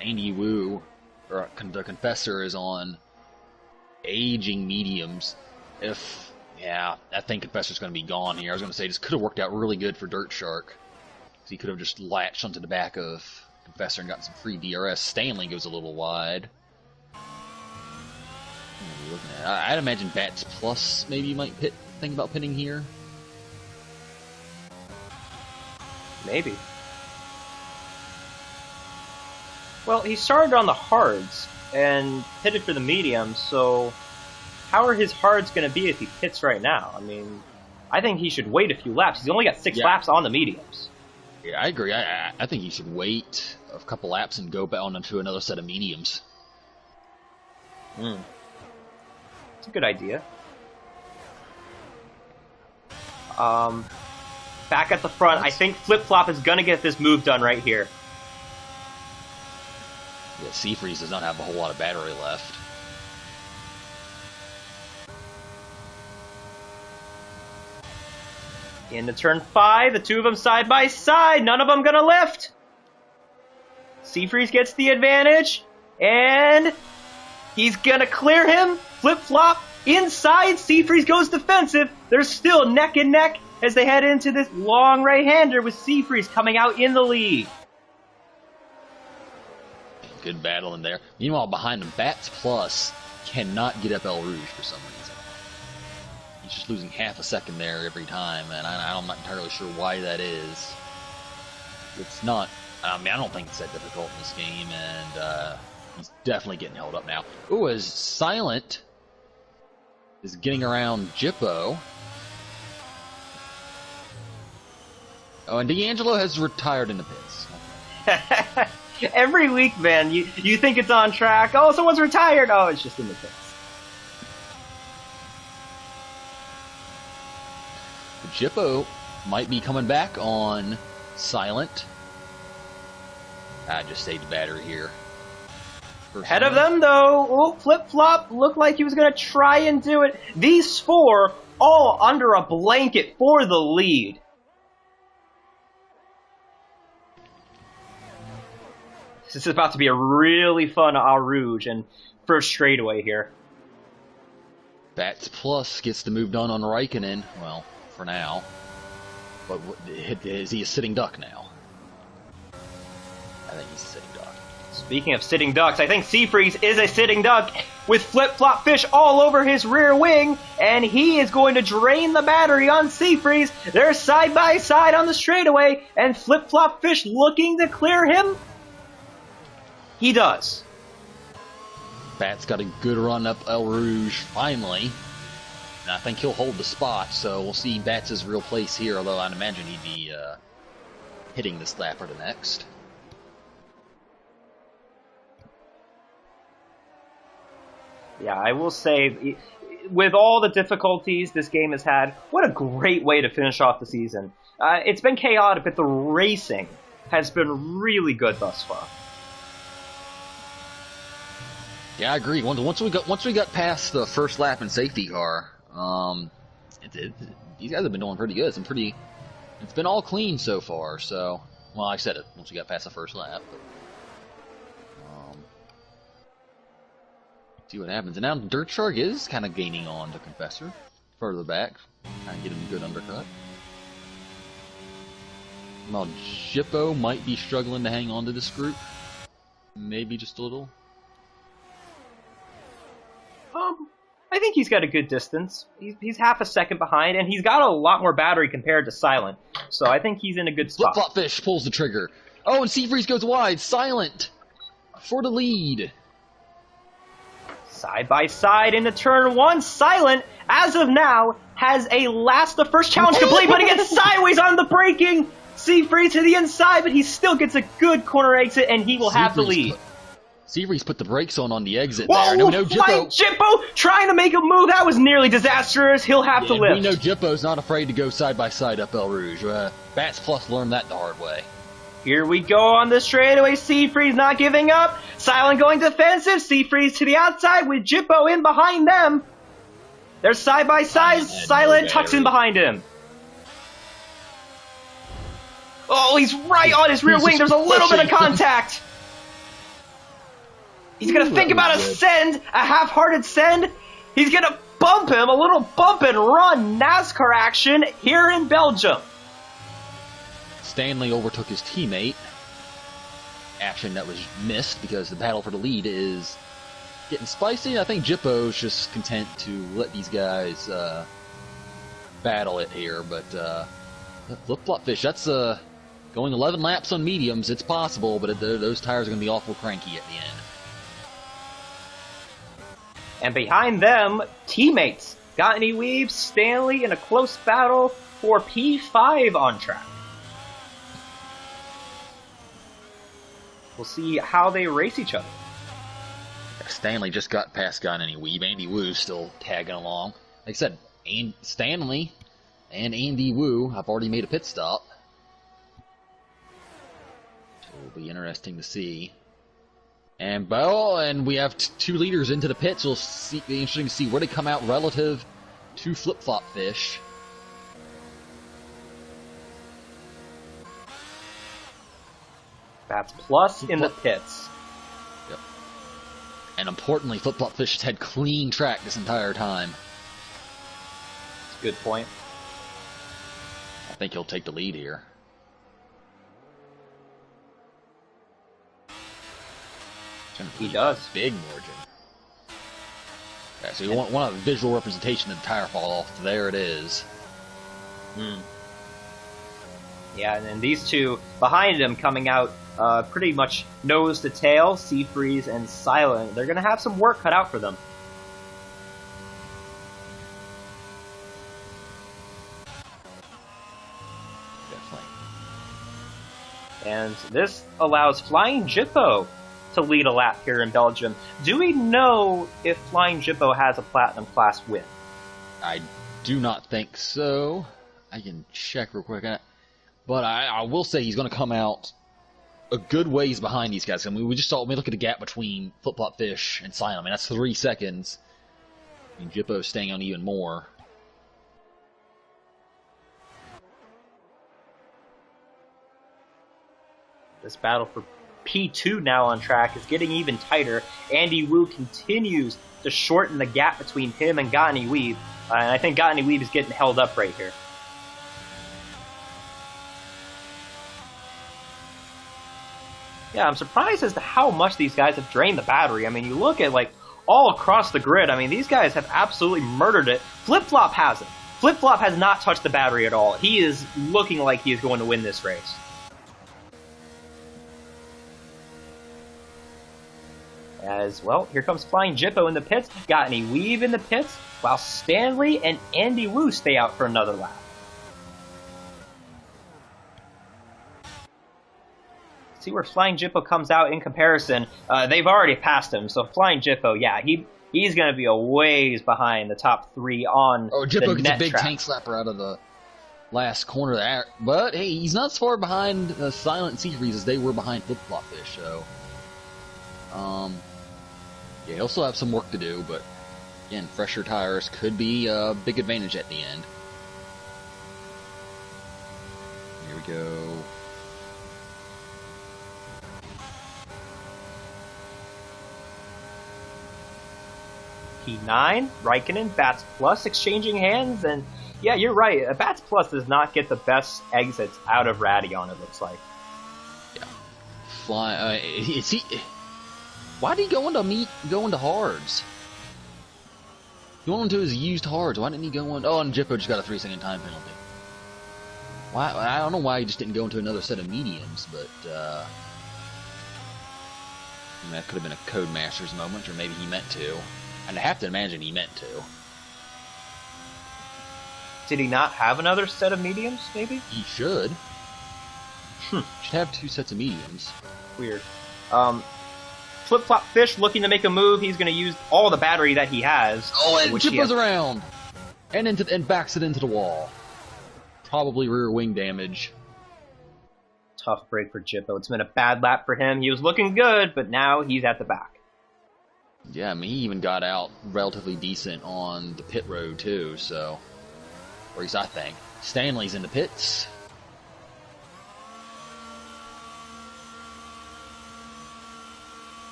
Andy Wu, or the Confessor, is on aging mediums. Yeah, I think Confessor's gonna be gone here. I was gonna say this could have worked out really good for Dirt Shark. He could have just latched onto the back of Confessor and gotten some free DRS. Stanley goes a little wide. I'd imagine Bats Plus maybe might think about pitting here. Maybe. Well, he started on the hards and pitted for the mediums, so how are his hards going to be if he pits right now? I mean, I think he should wait a few laps. He's only got 6 laps on the mediums. Yeah, I agree. I think he should wait a couple laps and go on into another set of mediums. It's a good idea. Back at the front, I think Flip Flop is going to get this move done right here. Yeah, Seafreeze does not have a whole lot of battery left. Into turn 5, the two of them side by side, none of them gonna lift. Seafreeze gets the advantage, and he's gonna clear him. Flip-flop inside, Seafreeze goes defensive. They're still neck and neck as they head into this long right-hander with Seafreeze coming out in the lead. Good battle in there. Meanwhile, behind them, Bats Plus cannot get up El Rouge for some reason. He's just losing half a second there every time, and I'm not entirely sure why that is. It's not, I mean, I don't think it's that difficult in this game, and he's definitely getting held up now. Ooh, as Silent is getting around Jippo. Oh, and D'Angelo has retired in the pits. Every week, man, you think it's on track. Oh, someone's retired. Oh, it's just in the pits. Jippo might be coming back on Silent. I just saved the battery here. Ahead of them, though, oh, Flip-Flop looked like he was going to try and do it. These 4 all under a blanket for the lead. This is about to be a really fun Au Rouge and first straightaway here. Bats Plus gets the move done on Raikkonen. Well, for now. But is he a sitting duck now? I think he's a sitting duck. Speaking of sitting ducks, I think Seafreeze is a sitting duck with Flip-Flop Fish all over his rear wing, and he is going to drain the battery on Seafreeze. They're side by side on the straightaway, and Flip-Flop Fish looking to clear him. He does. Bat's got a good run up El Rouge, finally. And I think he'll hold the spot, so we'll see Bats' real place here, although I'd imagine he'd be hitting this lap or the next. Yeah, I will say, with all the difficulties this game has had, what a great way to finish off the season. It's been chaotic, but the racing has been really good thus far. Yeah, I agree. Once we got past the first lap in safety car, these guys have been doing pretty good. It's been all clean so far. So, well, I said it once we got past the first lap. But, see what happens. And now Dirt Shark is kind of gaining on the Confessor further back, kind of getting a good undercut. While Jippo might be struggling to hang on to this group, maybe just a little. I think he's got a good distance. He's half a second behind, and he's got a lot more battery compared to Silent. So I think he's in a good spot. Flip-Flop Fish pulls the trigger. Oh, and Seafreeze goes wide. Silent for the lead. Side by side into turn one. Silent, as of now, has the first challenge complete, but he gets sideways on the braking. Seafreeze to the inside, but he still gets a good corner exit, and he will have the lead. Seafreeze put the brakes on the exit Whoa, there. No, Jippo trying to make a move. That was nearly disastrous. He'll have to lift. We know Jippo's not afraid to go side by side up El Rouge. Bats Plus learned that the hard way. Here we go on the straightaway. Seafreeze not giving up. Silent going defensive. Seafreeze to the outside with Jippo in behind them. They're side by side. Silent tucks in behind him. Oh, he's right on his rear wing. There's a little bit of contact. He's going to think about a send, a half-hearted send. He's going to bump him, a little bump and run NASCAR action here in Belgium. Stanley overtook his teammate. Action that was missed because the battle for the lead is getting spicy. I think Jippo's just content to let these guys battle it here. But Flip-Flop Fish, that's going 11 laps on mediums. It's possible, but those tires are going to be awful cranky at the end. And behind them, teammates. Gottany Weave, Stanley in a close battle for P5 on track. We'll see how they race each other. Stanley just got past Gottany Weave. Andy Wu still tagging along. Like I said, Stanley and Andy Wu have already made a pit stop. So it'll be interesting to see. And we have two leaders into the pits. So it'll be interesting to see where they come out relative to Flip-Flop Fish. That's plus in the pits. Yep. And importantly, Flip-Flop Fish has had clean track this entire time. That's a good point. I think he'll take the lead here. He does. Big margin. Yeah, so you want a visual representation of the tire fall off. There it is. Yeah, and then these two behind him coming out pretty much nose to tail, Seafreeze and Silent. They're going to have some work cut out for them. Definitely. And this allows Flying Jippo to lead a lap here in Belgium. Do we know if Flying Jippo has a Platinum Class win? I do not think so. I can check real quick. But I will say he's going to come out a good ways behind these guys. I mean, we look at the gap between Flip-Flop Fish and Silent. I mean, that's 3 seconds. I mean, Jippo's staying on even more. This battle for P2 now on track is getting even tighter. Andy Wu continues to shorten the gap between him and Gottany Weave. And I think Gottany Weave is getting held up right here. Yeah, I'm surprised as to how much these guys have drained the battery. I mean, you look at, like, all across the grid. I mean, these guys have absolutely murdered it. Flip-Flop hasn't. Flip-Flop has not touched the battery at all. He is looking like he is going to win this race. As well, here comes Flying Jippo in the pits. Gottany Weave in the pits, while Stanley and Andy Wu stay out for another lap. See where Flying Jippo comes out in comparison. They've already passed him, so Flying Jippo, yeah, He's going to be a ways behind the top 3 on Oh, the Jippo gets a net big track. tank slapper out of the last corner there. But, hey, he's not as far behind Silent Seafreeze as they were behind Flip Flop Fish, so... yeah, he'll still have some work to do, but, again, fresher tires could be a big advantage at the end. Here we go. P9, Raikkonen, Bats Plus exchanging hands, and yeah, you're right. Bats Plus does not get the best exits out of Radion, it looks like. Yeah. Fly, is he... Why did he go into hards? He went into his used hards. Why didn't he go on... Oh, and Jippo just got a 3-second time penalty. Why? I don't know why he just didn't go into another set of mediums, but I mean, that could have been a Codemasters moment, or maybe he meant to. And I have to imagine he meant to. Did he not have another set of mediums, maybe? He should. Should have 2 sets of mediums. Weird. Flip Flop Fish looking to make a move. He's going to use all the battery that he has. Oh, and Jippo's around! And backs it into the wall. Probably rear wing damage. Tough break for Jippo. It's been a bad lap for him. He was looking good, but now he's at the back. Yeah, I mean, he even got out relatively decent on the pit road, too, so... Or at least I think. Stanley's in the pits.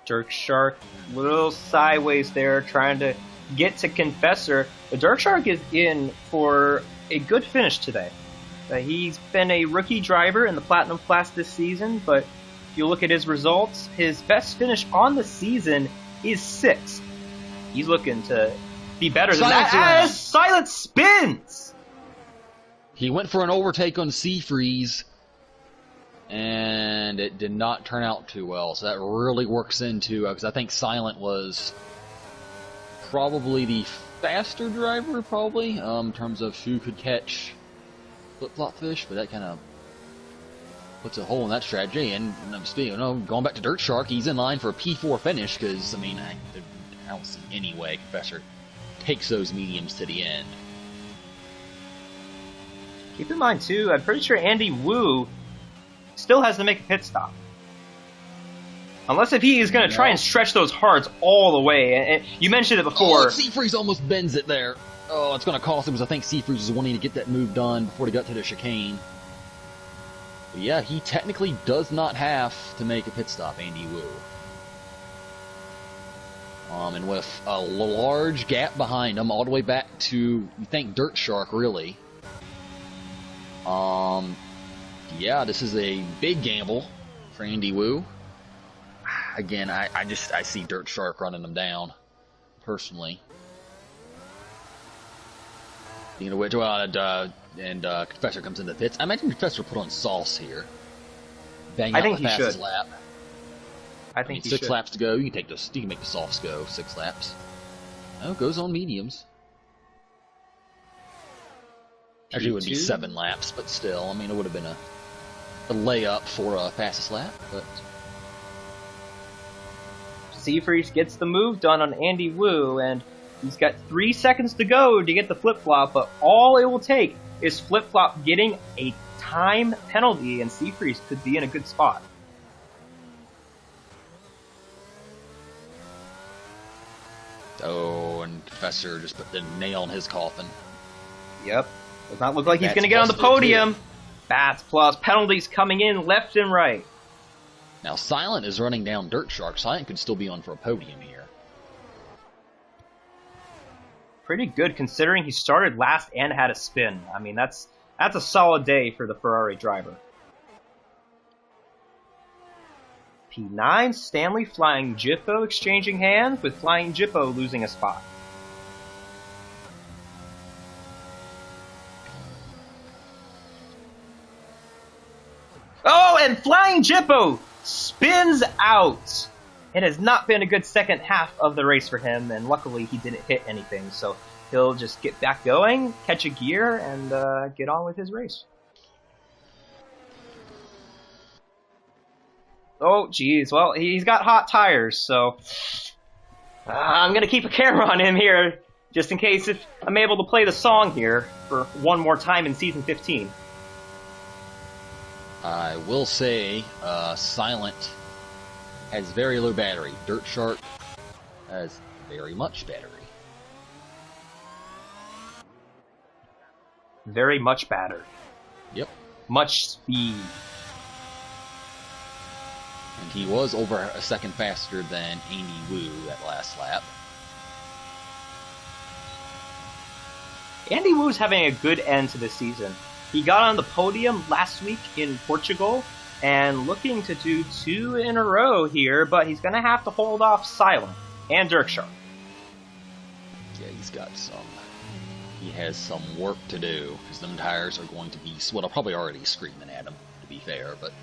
Dirk Shark, little sideways there, trying to get to Confessor. But Dirk Shark is in for a good finish today. He's been a rookie driver in the Platinum class this season, but if you look at his results, his best finish on the season is 6th. He's looking to be better than that as Silent spins! He went for an overtake on Seafreeze, and it did not turn out too well. So that really works into, because I think Silent was probably the faster driver, in terms of who could catch flip-flop fish, but that kind of puts a hole in that strategy. And speaking of, going back to Dirt Shark, he's in line for a P4 finish, because, I mean, I don't see any way Confessor takes those mediums to the end. Keep in mind, too, I'm pretty sure Andy Wu still has to make a pit stop. Unless if he is going to try and stretch those hards all the way. And you mentioned it before. Oh, Seafreeze almost bends it there. Oh, it's going to cost him, because I think Seafreeze was wanting to get that move done before he got to the chicane. But yeah, he technically does not have to make a pit stop, Andy Wu. And with a large gap behind him, all the way back to, you think, Dirt Shark, really. Yeah, this is a big gamble for Andy Wu. Again, I see Dirt Shark running him down, personally. You know, Confessor comes in the pits. I imagine Confessor put on sauce here. Bang out the fastest lap. I think he 6 should. laps to go. You can make the softs go 6 laps. Oh, goes on mediums. Actually, it would be 7 laps, but still, I mean, it would have been a layup for a fastest lap. But Seafreeze gets the move done on Andy Wu, and he's got 3 seconds to go to get the flip-flop, but all it will take is flip-flop getting a time penalty, and Seafreeze could be in a good spot. oh, and Confessor just put the nail in his coffin. Yep. Does not look like he's going to get on the podium. Bats Plus penalties coming in left and right. Now, Silent is running down Dirt Shark. Silent could still be on for a podium here. Pretty good considering he started last and had a spin. I mean, that's a solid day for the Ferrari driver. P9, Stanley flying Jippo exchanging hands, with flying Jippo losing a spot. Oh, and flying Jippo spins out. It has not been a good second half of the race for him, and luckily he didn't hit anything, so he'll just get back going, catch a gear, and get on with his race. Oh, geez. Well, he's got hot tires, so I'm going to keep a camera on him here, just in case if I'm able to play the song here for one more time in Season 15. I will say, Silent has very low battery. Dirt Shark has very much battery. Very much battery. Yep. Much speed. And he was over a second faster than Andy Wu that last lap. Andy Wu's having a good end to this season. He got on the podium last week in Portugal, and looking to do 2 in a row here, but he's going to have to hold off Silent and Dirk Shark. Yeah, he has some work to do, because them tires are going to be, well, probably already screaming at him, to be fair, but...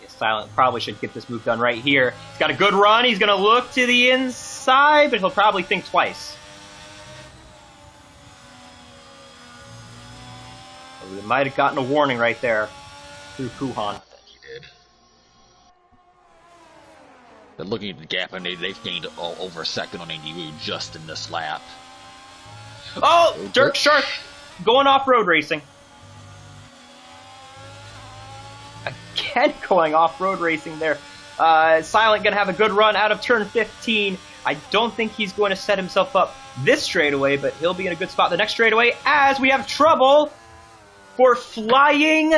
Silent probably should get this move done right here. He's got a good run. He's going to look to the inside, but he'll probably think twice. Oh, they might have gotten a warning right there through Kuhan. I think he did. But looking at the gap, and they've gained over a second on Andy Wu just in this lap. Oh, Dirk Shark going off-road racing. Again, going off-road racing there. Silent going to have a good run out of turn 15. I don't think he's going to set himself up this straightaway, but he'll be in a good spot the next straightaway as we have trouble for Flying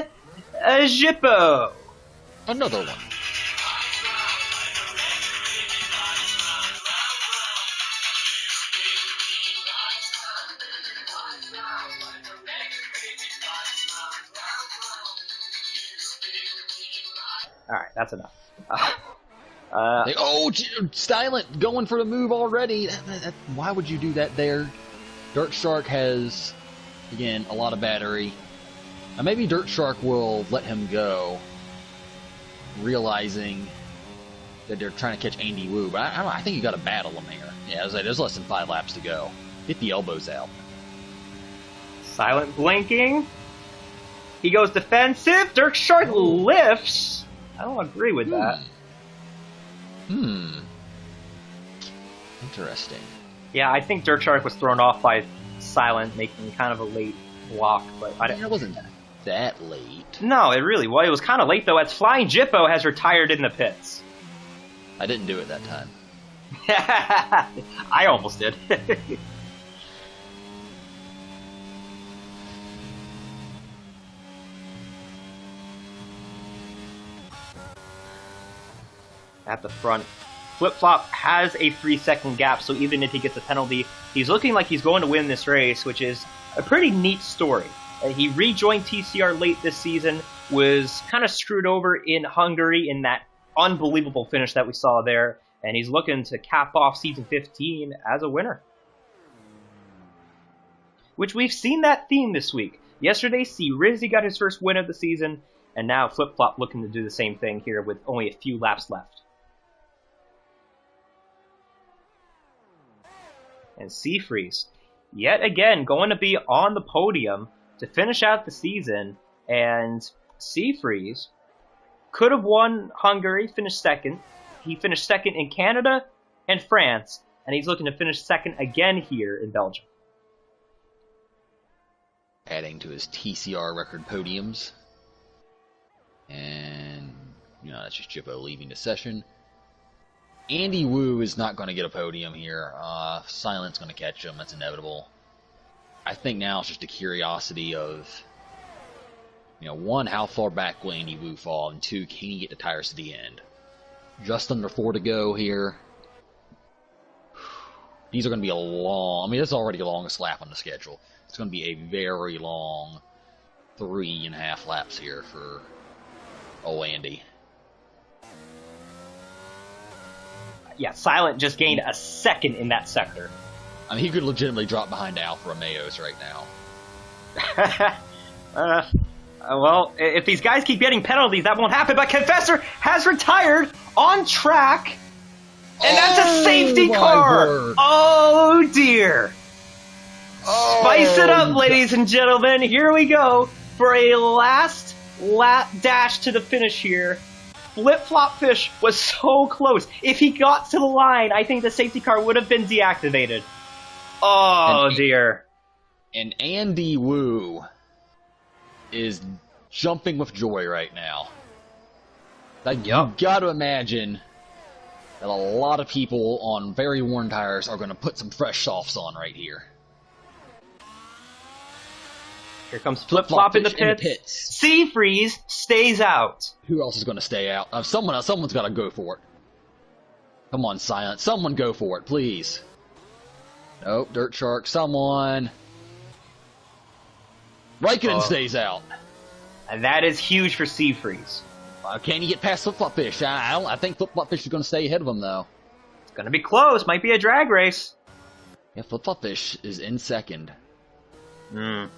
Jippo. Another one. Alright, that's enough. Silent going for the move already. Why would you do that there? Dirt Shark has, again, a lot of battery. Now maybe Dirt Shark will let him go, realizing that they're trying to catch Andy Wu. But I think you got to battle him here. Yeah, there's less than 5 laps to go. Get the elbows out. Silent blinking. He goes defensive. Dirt Shark lifts. I don't agree with that. Interesting. Yeah, I think Dirt Shark was thrown off by Silent, making kind of a late block, but It wasn't that late. No, it really was. It was kind of late, though, as Flying Jippo has retired in the pits. I didn't do it that time. I almost did. At the front, Flip Flop has a 3-second gap, so even if he gets a penalty, he's looking like he's going to win this race, which is a pretty neat story. He rejoined TCR late this season, was kind of screwed over in Hungary in that unbelievable finish that we saw there, and he's looking to cap off Season 15 as a winner. Which we've seen that theme this week. Yesterday, C. Rizzy got his first win of the season, and now Flip Flop looking to do the same thing here with only a few laps left. And Seafreeze, yet again, going to be on the podium to finish out the season. And Seafreeze could have won Hungary, finished second. He finished second in Canada and France, and he's looking to finish second again here in Belgium. Adding to his TCR record podiums. And, that's just Jippo leaving the session. Andy Wu is not going to get a podium here. Silent's going to catch him. That's inevitable. I think now it's just a curiosity of, one, how far back will Andy Wu fall? And 2, can he get the tires to the end? Just under 4 to go here. These are going to be a long... this is already the longest lap on the schedule. It's going to be a very long 3.5 laps here for old Andy. Yeah, Silent just gained a second in that sector. He could legitimately drop behind Alfa Romeos right now. Well, if these guys keep getting penalties, that won't happen. But Confessor has retired on track, and that's a safety car. Word. Oh dear! Spice it up, ladies and gentlemen. Here we go for a last lap dash to the finish here. Flip Flop Fish was so close. If he got to the line, I think the safety car would have been deactivated. Oh dear! And Andy Wu is jumping with joy right now. Like, you gotta imagine that a lot of people on very worn tires are going to put some fresh softs on right here. Here comes Flip Flop in the pits. Sea Freeze stays out. Who else is going to stay out? Someone's got to go for it. Come on, Silent. Someone go for it, please. Nope, Dirt Shark. Someone. Raikkonen stays out. And that is huge for Sea Freeze. Can he get past Flip Flop Fish? I think Flip Flop Fish is going to stay ahead of him, though. It's going to be close. Might be a drag race. Yeah, Flip Flop Fish is in second. Yeah,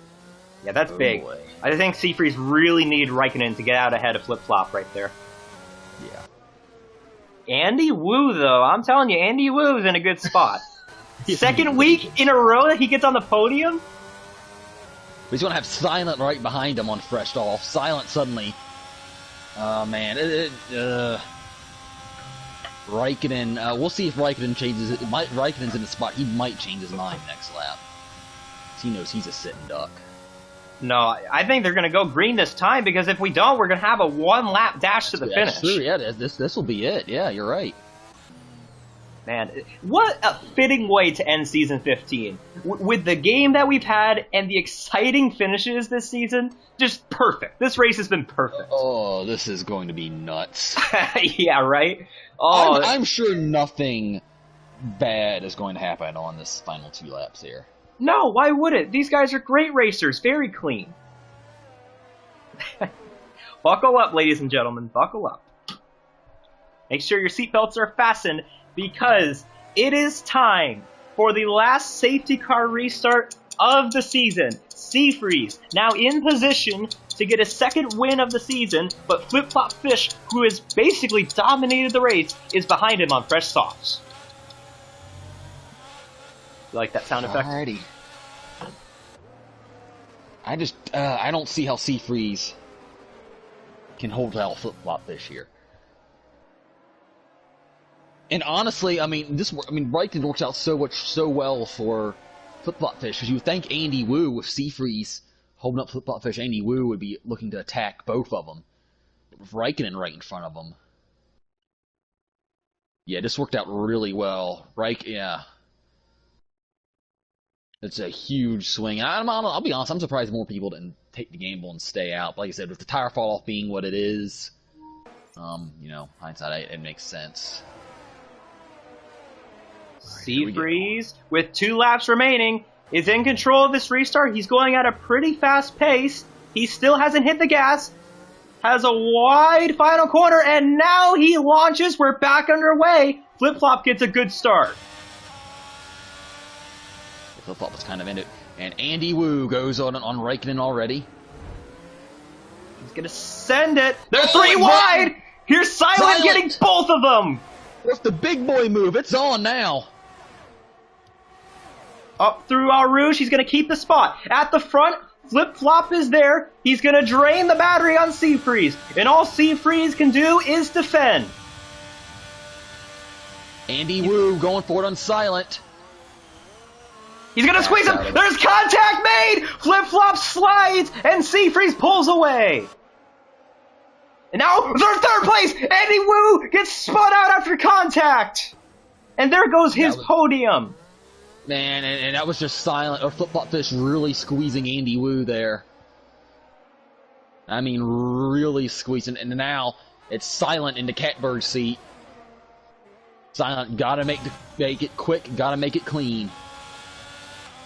that's big. Boy. I think Sea Freeze really needed Raikkonen to get out ahead of Flip Flop right there. Yeah. Andy Wu, though. I'm telling you, Andy Wu is in a good spot. Second week in a row that he gets on the podium. He's going to have Silent right behind him on fresh off. Silent suddenly... Oh, man. Raikkonen... we'll see if Raikkonen changes... Raikkonen's in the spot. He might change his mind next lap. He knows he's a sitting duck. No, I think they're going to go green this time, because if we don't, we're going to have a one-lap dash to the finish. That's true, yeah. This will be it. Yeah, you're right. Man, what a fitting way to end Season 15. With the game that we've had and the exciting finishes this season, just perfect. This race has been perfect. Oh, this is going to be nuts. Yeah, right? Oh, I'm sure nothing bad is going to happen on this final 2 laps here. No, why would it? These guys are great racers, very clean. Buckle up, ladies and gentlemen, buckle up. Make sure your seatbelts are fastened, because it is time for the last safety car restart of the season. Sea Freeze now in position to get a second win of the season, but Flip Flop Fish, who has basically dominated the race, is behind him on fresh softs. You like that sound effect? Alrighty. I don't see how Sea Freeze can hold out Flip Flop Fish here. And honestly, Raikkonen works out so well for Flip Flop Fish, because you would think Andy Wu with Sea Freeze holding up Flip Flop Fish, Andy Wu would be looking to attack both of them. But with Raikkonen right in front of him. Yeah, this worked out really well. Yeah. It's a huge swing. I'll be honest, I'm surprised more people didn't take the gamble and stay out. But like I said, with the tire fall off being what it is, hindsight, it makes sense. Sea Freeze, with 2 laps remaining, is in control of this restart. He's going at a pretty fast pace. He still hasn't hit the gas. Has a wide final corner, and now he launches. We're back underway. Flip Flop gets a good start. Flip Flop was kind of in it. And Andy Wu goes on Raikkonen already. He's going to send it. They're 3 wide. Here's Silent getting both of them. With the big boy move, it's on now. Up through Al Rouge, he's going to keep the spot. At the front, Flip Flop is there. He's going to drain the battery on Sea Freeze. And all Sea Freeze can do is defend. Andy Wu going for it on Silent. He's going to squeeze him. There's contact made. Flip Flop slides, and Sea Freeze pulls away. And now they're third place. Andy Wu gets spun out after contact. And there goes his podium. Man, and that was just Silent, or Flip Flop Fish really squeezing Andy Wu there. I mean, really squeezing. And now it's Silent in the catbird seat. Silent gotta make it quick, gotta make it clean.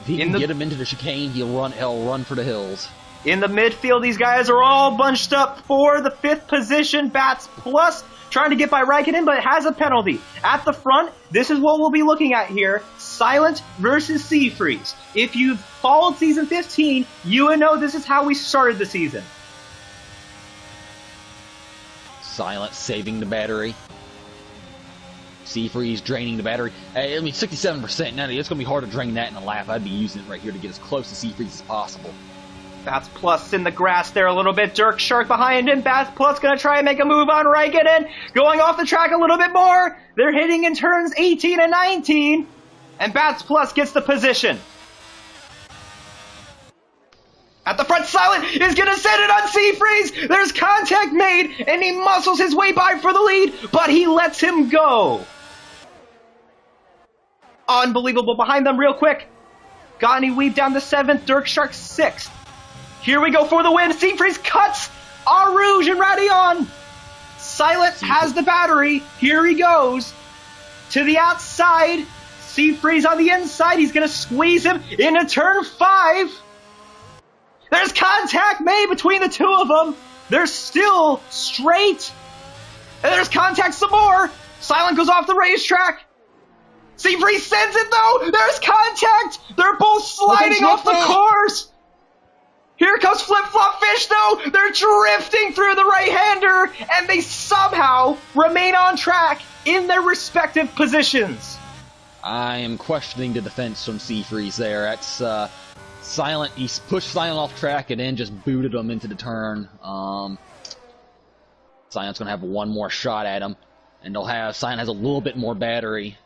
If he can get him into the chicane, he'll run for the hills. In the midfield, these guys are all bunched up for the 5th position. Bats plus trying to get by Raikkonen, but it has a penalty. At the front, this is what we'll be looking at here. Silent versus Sea Freeze. If you've followed Season 15, you would know this is how we started the season. Silent saving the battery. Seafreeze draining the battery. I mean, 67%. Now, it's going to be hard to drain that in a lap. I'd be using it right here to get as close to Seafreeze as possible. Bats Plus in the grass there a little bit. Dirk Shark behind him. Bats Plus going to try and make a move on Raikkonen. Going off the track a little bit more. They're hitting in turns 18 and 19. And Bats Plus gets the position. At the front, Silent is going to set it on Seafreeze. There's contact made, and he muscles his way by for the lead, but he lets him go. Unbelievable. Behind them real quick. Gani Weave down to 7th. Dirk Shark 6th. Here we go for the win. Seafreeze cuts Arouge and Radion. Silent has the battery. Here he goes. To the outside. Seafreeze on the inside. He's going to squeeze him into turn 5. There's contact made between the two of them. They're still straight. And there's contact some more. Silent goes off the racetrack. Seafreeze sends it though. There's contact. They're both sliding off the course. Here comes Flip Flop Fish though. They're drifting through the right-hander, and they somehow remain on track in their respective positions. I am questioning the defense from Seafreeze there. That's Silent. He pushed Silent off track and then just booted him into the turn. Silent's going to have one more shot at him, and Silent has a little bit more battery.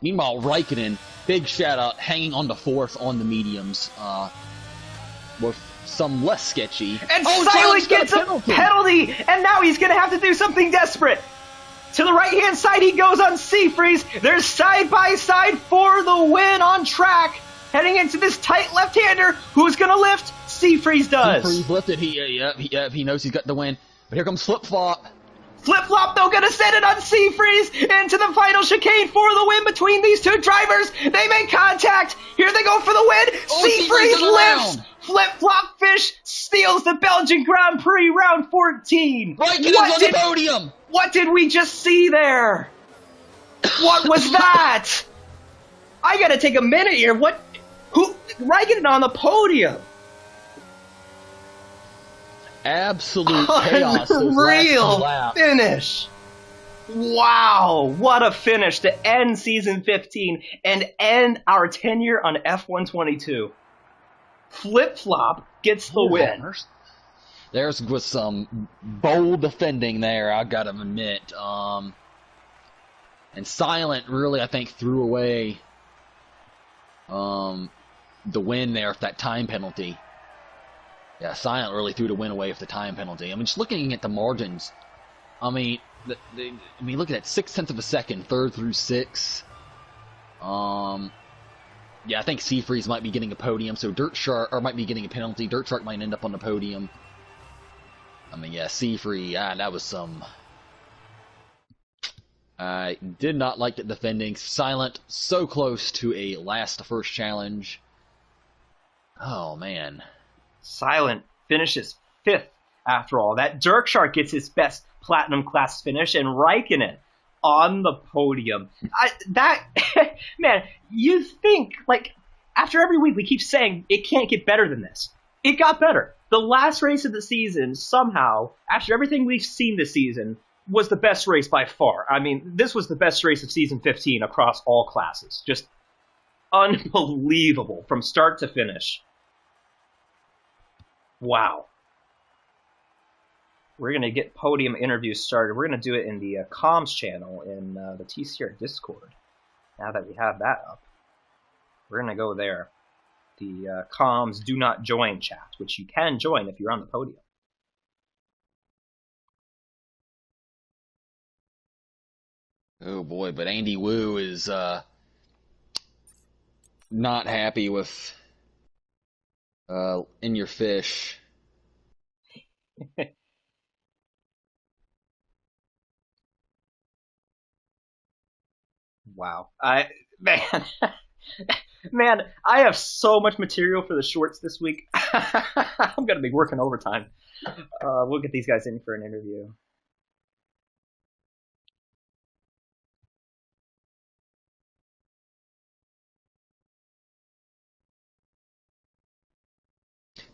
Meanwhile, Raikkonen, big shout out, hanging on the 4th on the mediums, with some less sketchy. And Silent gets a penalty, and now he's going to have to do something desperate. To the right-hand side he goes on Seafreeze. They're side-by-side for the win on track. Heading into this tight left-hander. Who's going to lift? Seafreeze does. Seafreeze lifted. He knows he's got the win. But here comes Flip Flop. Flip Flop, though, going to set it on Seafreeze into the final chicane for the win between these two drivers. They make contact. Here they go for the win. Seafreeze lifts. Flip Flop Fish steals the Belgian Grand Prix round 14. Raikkonen's on the podium. What did we just see there? What was that? I got to take a minute here. Raikkonen on the podium. Absolute chaos. Unreal finish. Wow, what a finish to end season 15 and end our tenure on F122. Flip Flop gets the win. There's with some bold defending there, I gotta admit. And Silent really, I think, threw away the win there with that time penalty. Yeah, Silent really threw the win away with the time penalty. I mean, just looking at the margins, I mean, look at that, 0.6 of a second, 3rd through 6. Yeah, I think Seafreeze might be getting a podium, so might be getting a penalty. Dirt Shark might end up on the podium. I mean, yeah, Seafreeze, that was some. I did not like the defending. Silent, so close to a last to first challenge. Oh, man. Silent finishes 5th after all that. Dirk Shark gets his best Platinum class finish, and Raikkonen on the podium. Man, you think, like, after every week we keep saying it can't get better than this. It got better. The last race of the season, somehow, after everything we've seen this season, was the best race by far. I mean, this was the best race of season 15 across all classes. Just unbelievable from start to finish. Wow. We're going to get podium interviews started. We're going to do it in the comms channel in the TCR Discord. Now that we have that up, we're going to go there. The comms do not join chat, which you can join if you're on the podium. Oh boy, but Andy Wu is not happy with In Your Fish. Wow. Man, I have so much material for the shorts this week. I'm going to be working overtime. We'll get these guys in for an interview.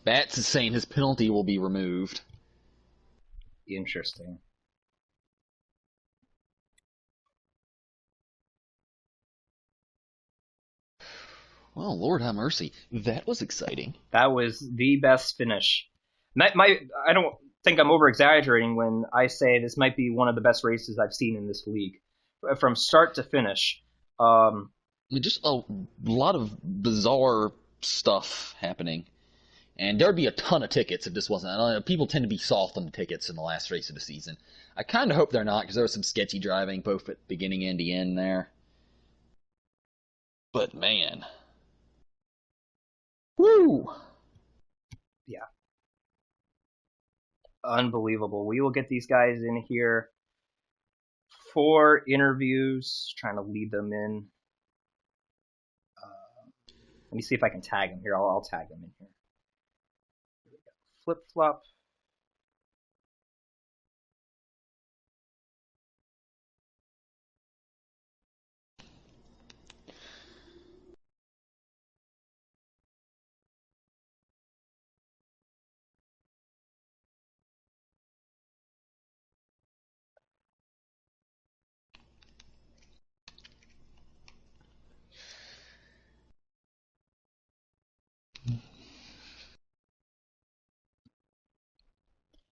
Bats is saying his penalty will be removed. Interesting. Well, Lord have mercy. That was exciting. That was the best finish. I don't think I'm over exaggerating when I say this might be one of the best races I've seen in this league, from start to finish. Um, I mean, just a lot of bizarre stuff happening. And there'd be a ton of tickets if this wasn't. I don't know, people tend to be soft on the tickets in the last race of the season. I kind of hope they're not, because there was some sketchy driving both at beginning and the end there. But man, woo! yeah, unbelievable. We will get these guys in here for interviews, trying to lead them in. Let me see if I can tag him here. I'll tag him in here. Flip flop.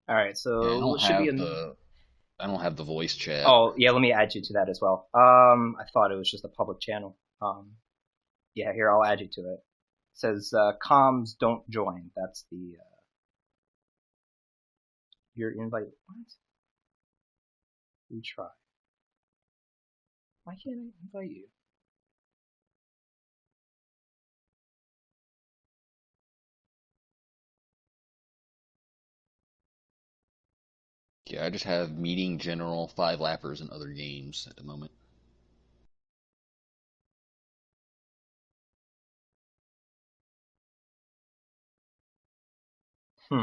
All right, Yeah, so it should be I don't have the voice chat. Oh, yeah, let me add you to that as well. I thought it was just a public channel. Yeah, here, I'll add you to it. It says, comms don't join. That's the, your invite. What? Retry. Why can't I invite you? Yeah, I just have meeting general, five lappers, and other games at the moment. Hmm,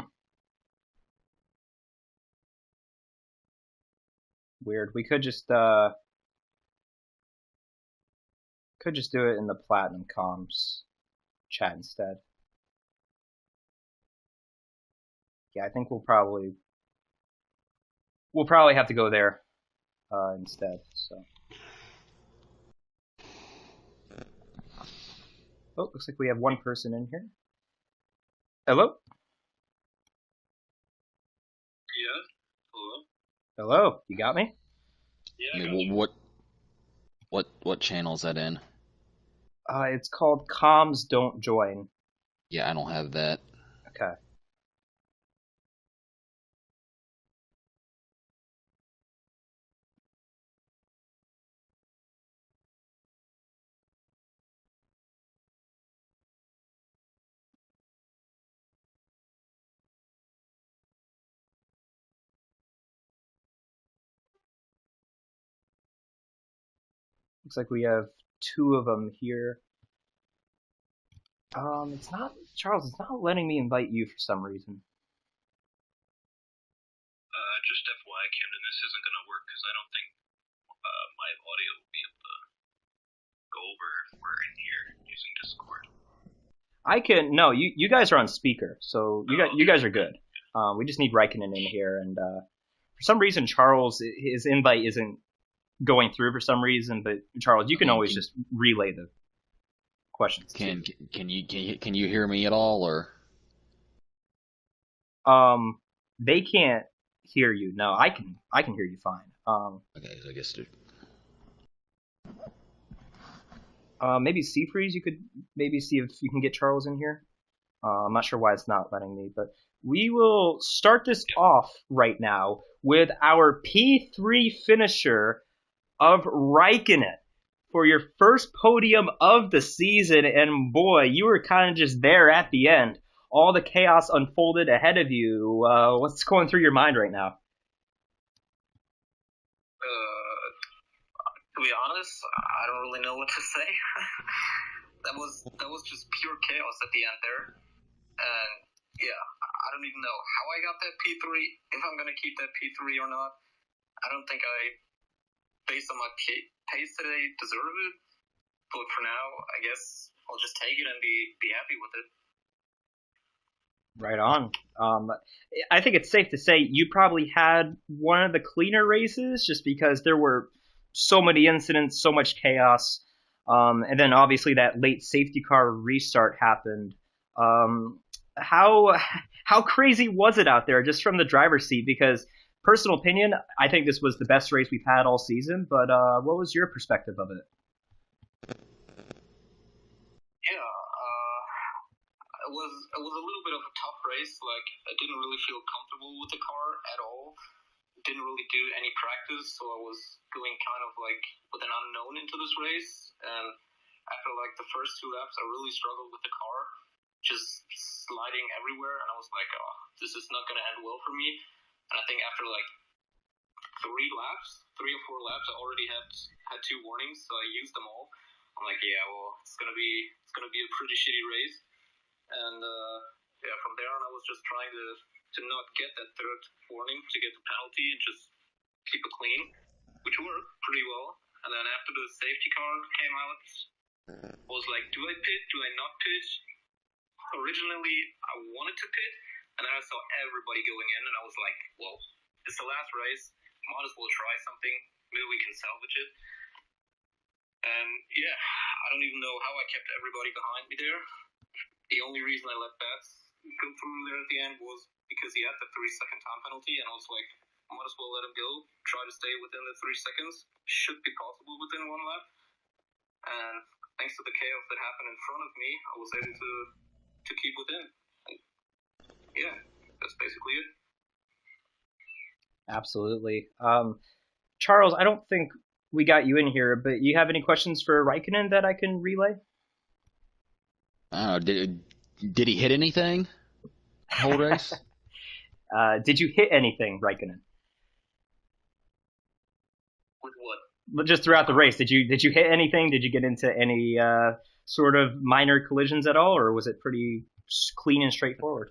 weird. We could just do it in the Platinum Comms chat instead. Yeah, I think we'll probably have to go there, instead, so. Oh, looks like we have one person in here. Hello? Yeah. Hello. Hello, you got me? Yeah, I I got mean, you. what channel is that in? It's called Comms Don't Join. Yeah, I don't have that. Okay. Looks like we have two of them here. It's not, Charles, it's not letting me invite you for some reason. Just FYI, Camden, this isn't gonna work because I don't think my audio will be able to go over if we're in here using Discord. No, you guys are on speaker, so you guys are good. We just need Raikkonen in here, and, for some reason, Charles, his invite isn't going through for some reason, but Charles, you I can mean, always just relay the questions too. can you hear me at all, or They can't hear you. No, I can hear you fine. okay? So I guess Maybe Seafreeze, you could maybe see if you can get Charles in here. I'm not sure why it's not letting me, but we will start this off right now with our P3 finisher of Raikkonen for your first podium of the season. And boy, you were kind of just there at the end. All the chaos unfolded ahead of you. What's going through your mind right now? To be honest, I don't really know what to say. that was just pure chaos at the end there, and yeah, I don't even know how I got that P3. If I'm gonna keep that P3 or not, I don't think I, based on my pace today, deserve it. But for now, I guess I'll just take it and be happy with it. Right on. I think it's safe to say you probably had one of the cleaner races just because there were so many incidents, so much chaos. And then obviously that late safety car restart happened. How crazy was it out there just from the driver's seat? Because personal opinion, I think this was the best race we've had all season. But what was your perspective of it? Yeah, it was a little bit of a tough race. Like, I didn't really feel comfortable with the car at all. Didn't really do any practice, so I was going kind of like with an unknown into this race. And after like the first 2 laps, I really struggled with the car, just sliding everywhere. And I was like, oh, this is not going to end well for me. And I think after like 3 or 4 laps, I already had 2 warnings, so I used them all. I'm like, yeah, well, it's gonna be a pretty shitty race. And yeah, from there on, I was just trying to not get that third warning, to get the penalty and just keep it clean, which worked pretty well. And then after the safety car came out, I was like, do I pit? Do I not pit? Originally, I wanted to pit, and then I saw everybody going in, and I was like, well, it's the last race. Might as well try something. Maybe we can salvage it. And yeah, I don't even know how I kept everybody behind me there. The only reason I let Bats go through there at the end was because he had the 3-second time penalty, and I was like, might as well let him go. Try to stay within the 3 seconds. Should be possible within 1 lap. And thanks to the chaos that happened in front of me, I was able to keep within. And yeah, that's basically it. Absolutely. Charles, I don't think we got you in here, but you have any questions for Raikkonen that I can relay? Did he hit anything the whole race? Did you hit anything, Raikkonen? With what? Just throughout the race, did you hit anything? Did you get into any sort of minor collisions at all, or was it pretty clean and straightforward?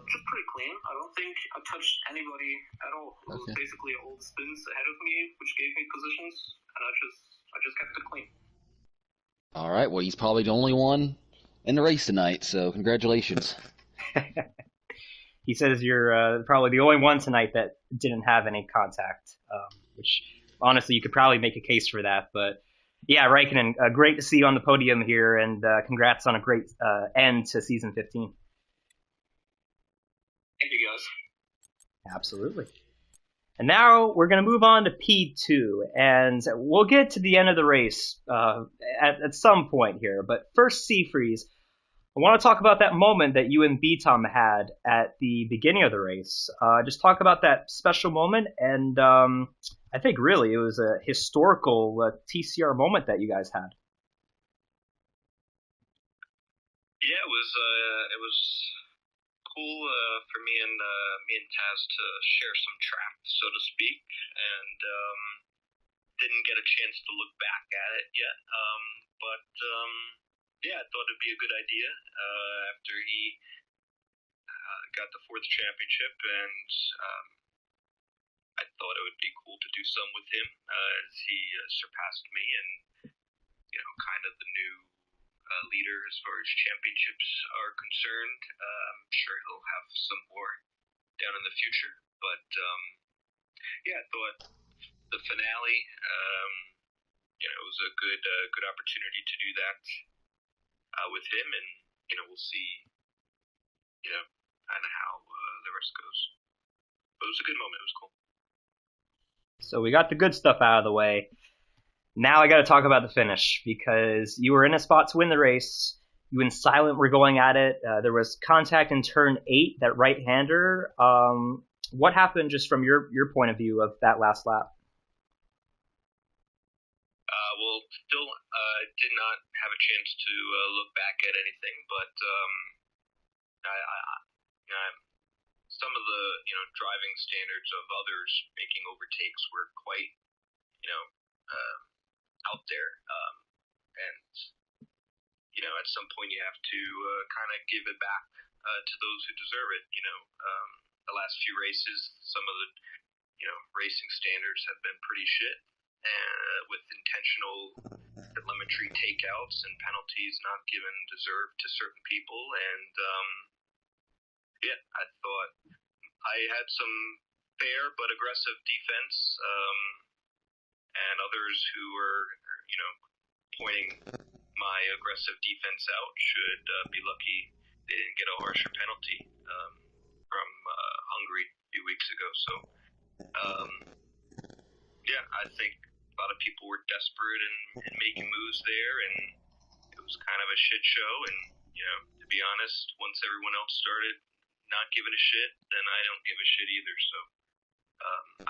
Just pretty clean. I don't think I touched anybody at all. It was basically all the spins ahead of me, which gave me positions, and I just kept it clean. All right. Well, he's probably the only one in the race tonight, so congratulations. He says you're probably the only one tonight that didn't have any contact, which honestly you could probably make a case for that. But yeah, Raikkonen, great to see you on the podium here, and congrats on a great end to season 15. Thank you, guys. Absolutely. And now we're going to move on to P2, and we'll get to the end of the race at some point here. But first, Seafreeze, I want to talk about that moment that you and B-Tom had at the beginning of the race. Just talk about that special moment, and I think really it was a historical TCR moment that you guys had. Yeah, it was cool for me and Taz to share some track, so to speak, and didn't get a chance to look back at it yet. But yeah, I thought it'd be a good idea after he got the 4th championship, and I thought it would be cool to do some with him as he surpassed me and kind of the new leader as far as championships are concerned. I'm sure he'll have some more down in the future, but yeah, I thought the finale, it was a good opportunity to do that with him, and we'll see, kind of how the rest goes. But it was a good moment. It was cool. So we got the good stuff out of the way. Now I got to talk about the finish, because you were in a spot to win the race. You and Silent were going at it. There was contact in turn 8, that right-hander. What happened just from your point of view of that last lap? Well, still did not have a chance to look back at anything, but some of the driving standards of others making overtakes were quite out there, and at some point you have to kind of give it back to those who deserve it. The last few races, some of the racing standards have been pretty shit, with intentional telemetry takeouts and penalties not given deserved to certain people. And yeah, I thought I had some fair but aggressive defense, and others who were pointing my aggressive defense out should be lucky they didn't get a harsher penalty from Hungary a few weeks ago. So, yeah, I think a lot of people were desperate and making moves there, and it was kind of a shit show. And, to be honest, once everyone else started not giving a shit, then I don't give a shit either. So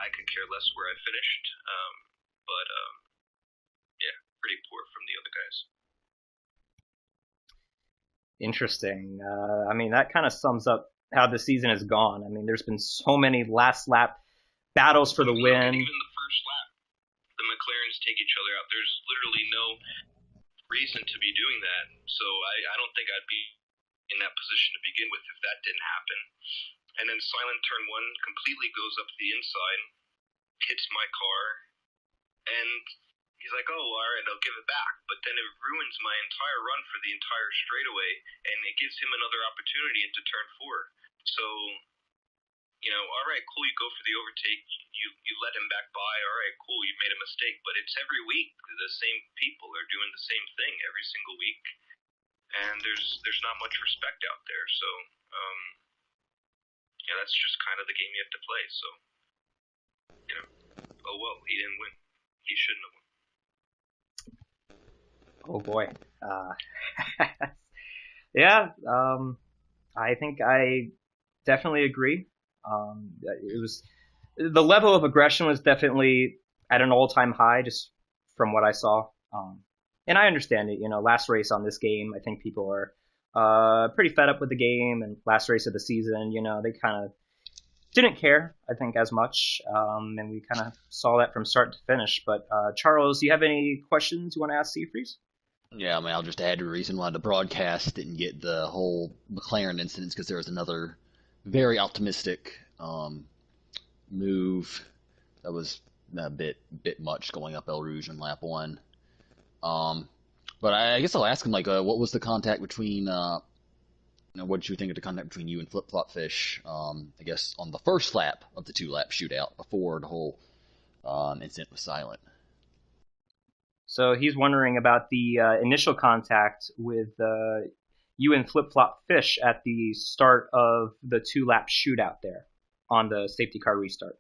I could care less where I finished. But yeah, pretty poor from the other guys. Interesting. I mean, that kind of sums up how the season has gone. I mean, there's been so many last lap battles for the win. Even the first lap, the McLarens take each other out. There's literally no reason to be doing that. So I don't think I'd be in that position to begin with if that didn't happen. And then Silent Turn 1 completely goes up the inside, hits my car, and he's like, oh, all right, I'll give it back. But then it ruins my entire run for the entire straightaway, and it gives him another opportunity into turn 4. So, all right, cool, you go for the overtake, you let him back by, all right, cool, you made a mistake. But it's every week. The same people are doing the same thing every single week. And there's not much respect out there. So, that's just kind of the game you have to play. So, oh well, he didn't win. He shouldn't have won. Oh boy. Yeah, I think I definitely agree. It was the level of aggression was definitely at an all-time high, just from what I saw. And I understand it. Last race on this game, I think people are pretty fed up with the game, and last race of the season, they kind of didn't care, I think, as much, and we kind of saw that from start to finish. But Charles, do you have any questions you want to ask Seafreeze? Yeah, I mean, I'll just add the reason why the broadcast didn't get the whole McLaren incidents, because there was another very optimistic move that was a bit much going up El Rouge in lap 1. But I guess I'll ask him, like, what was the contact between, what did you think of the contact between you and Flip Flop Fish, I guess, on the first lap of the 2-lap shootout before the whole incident was silent? So he's wondering about the initial contact with you and Flip Flop Fish at the start of the 2-lap shootout there on the safety car restart.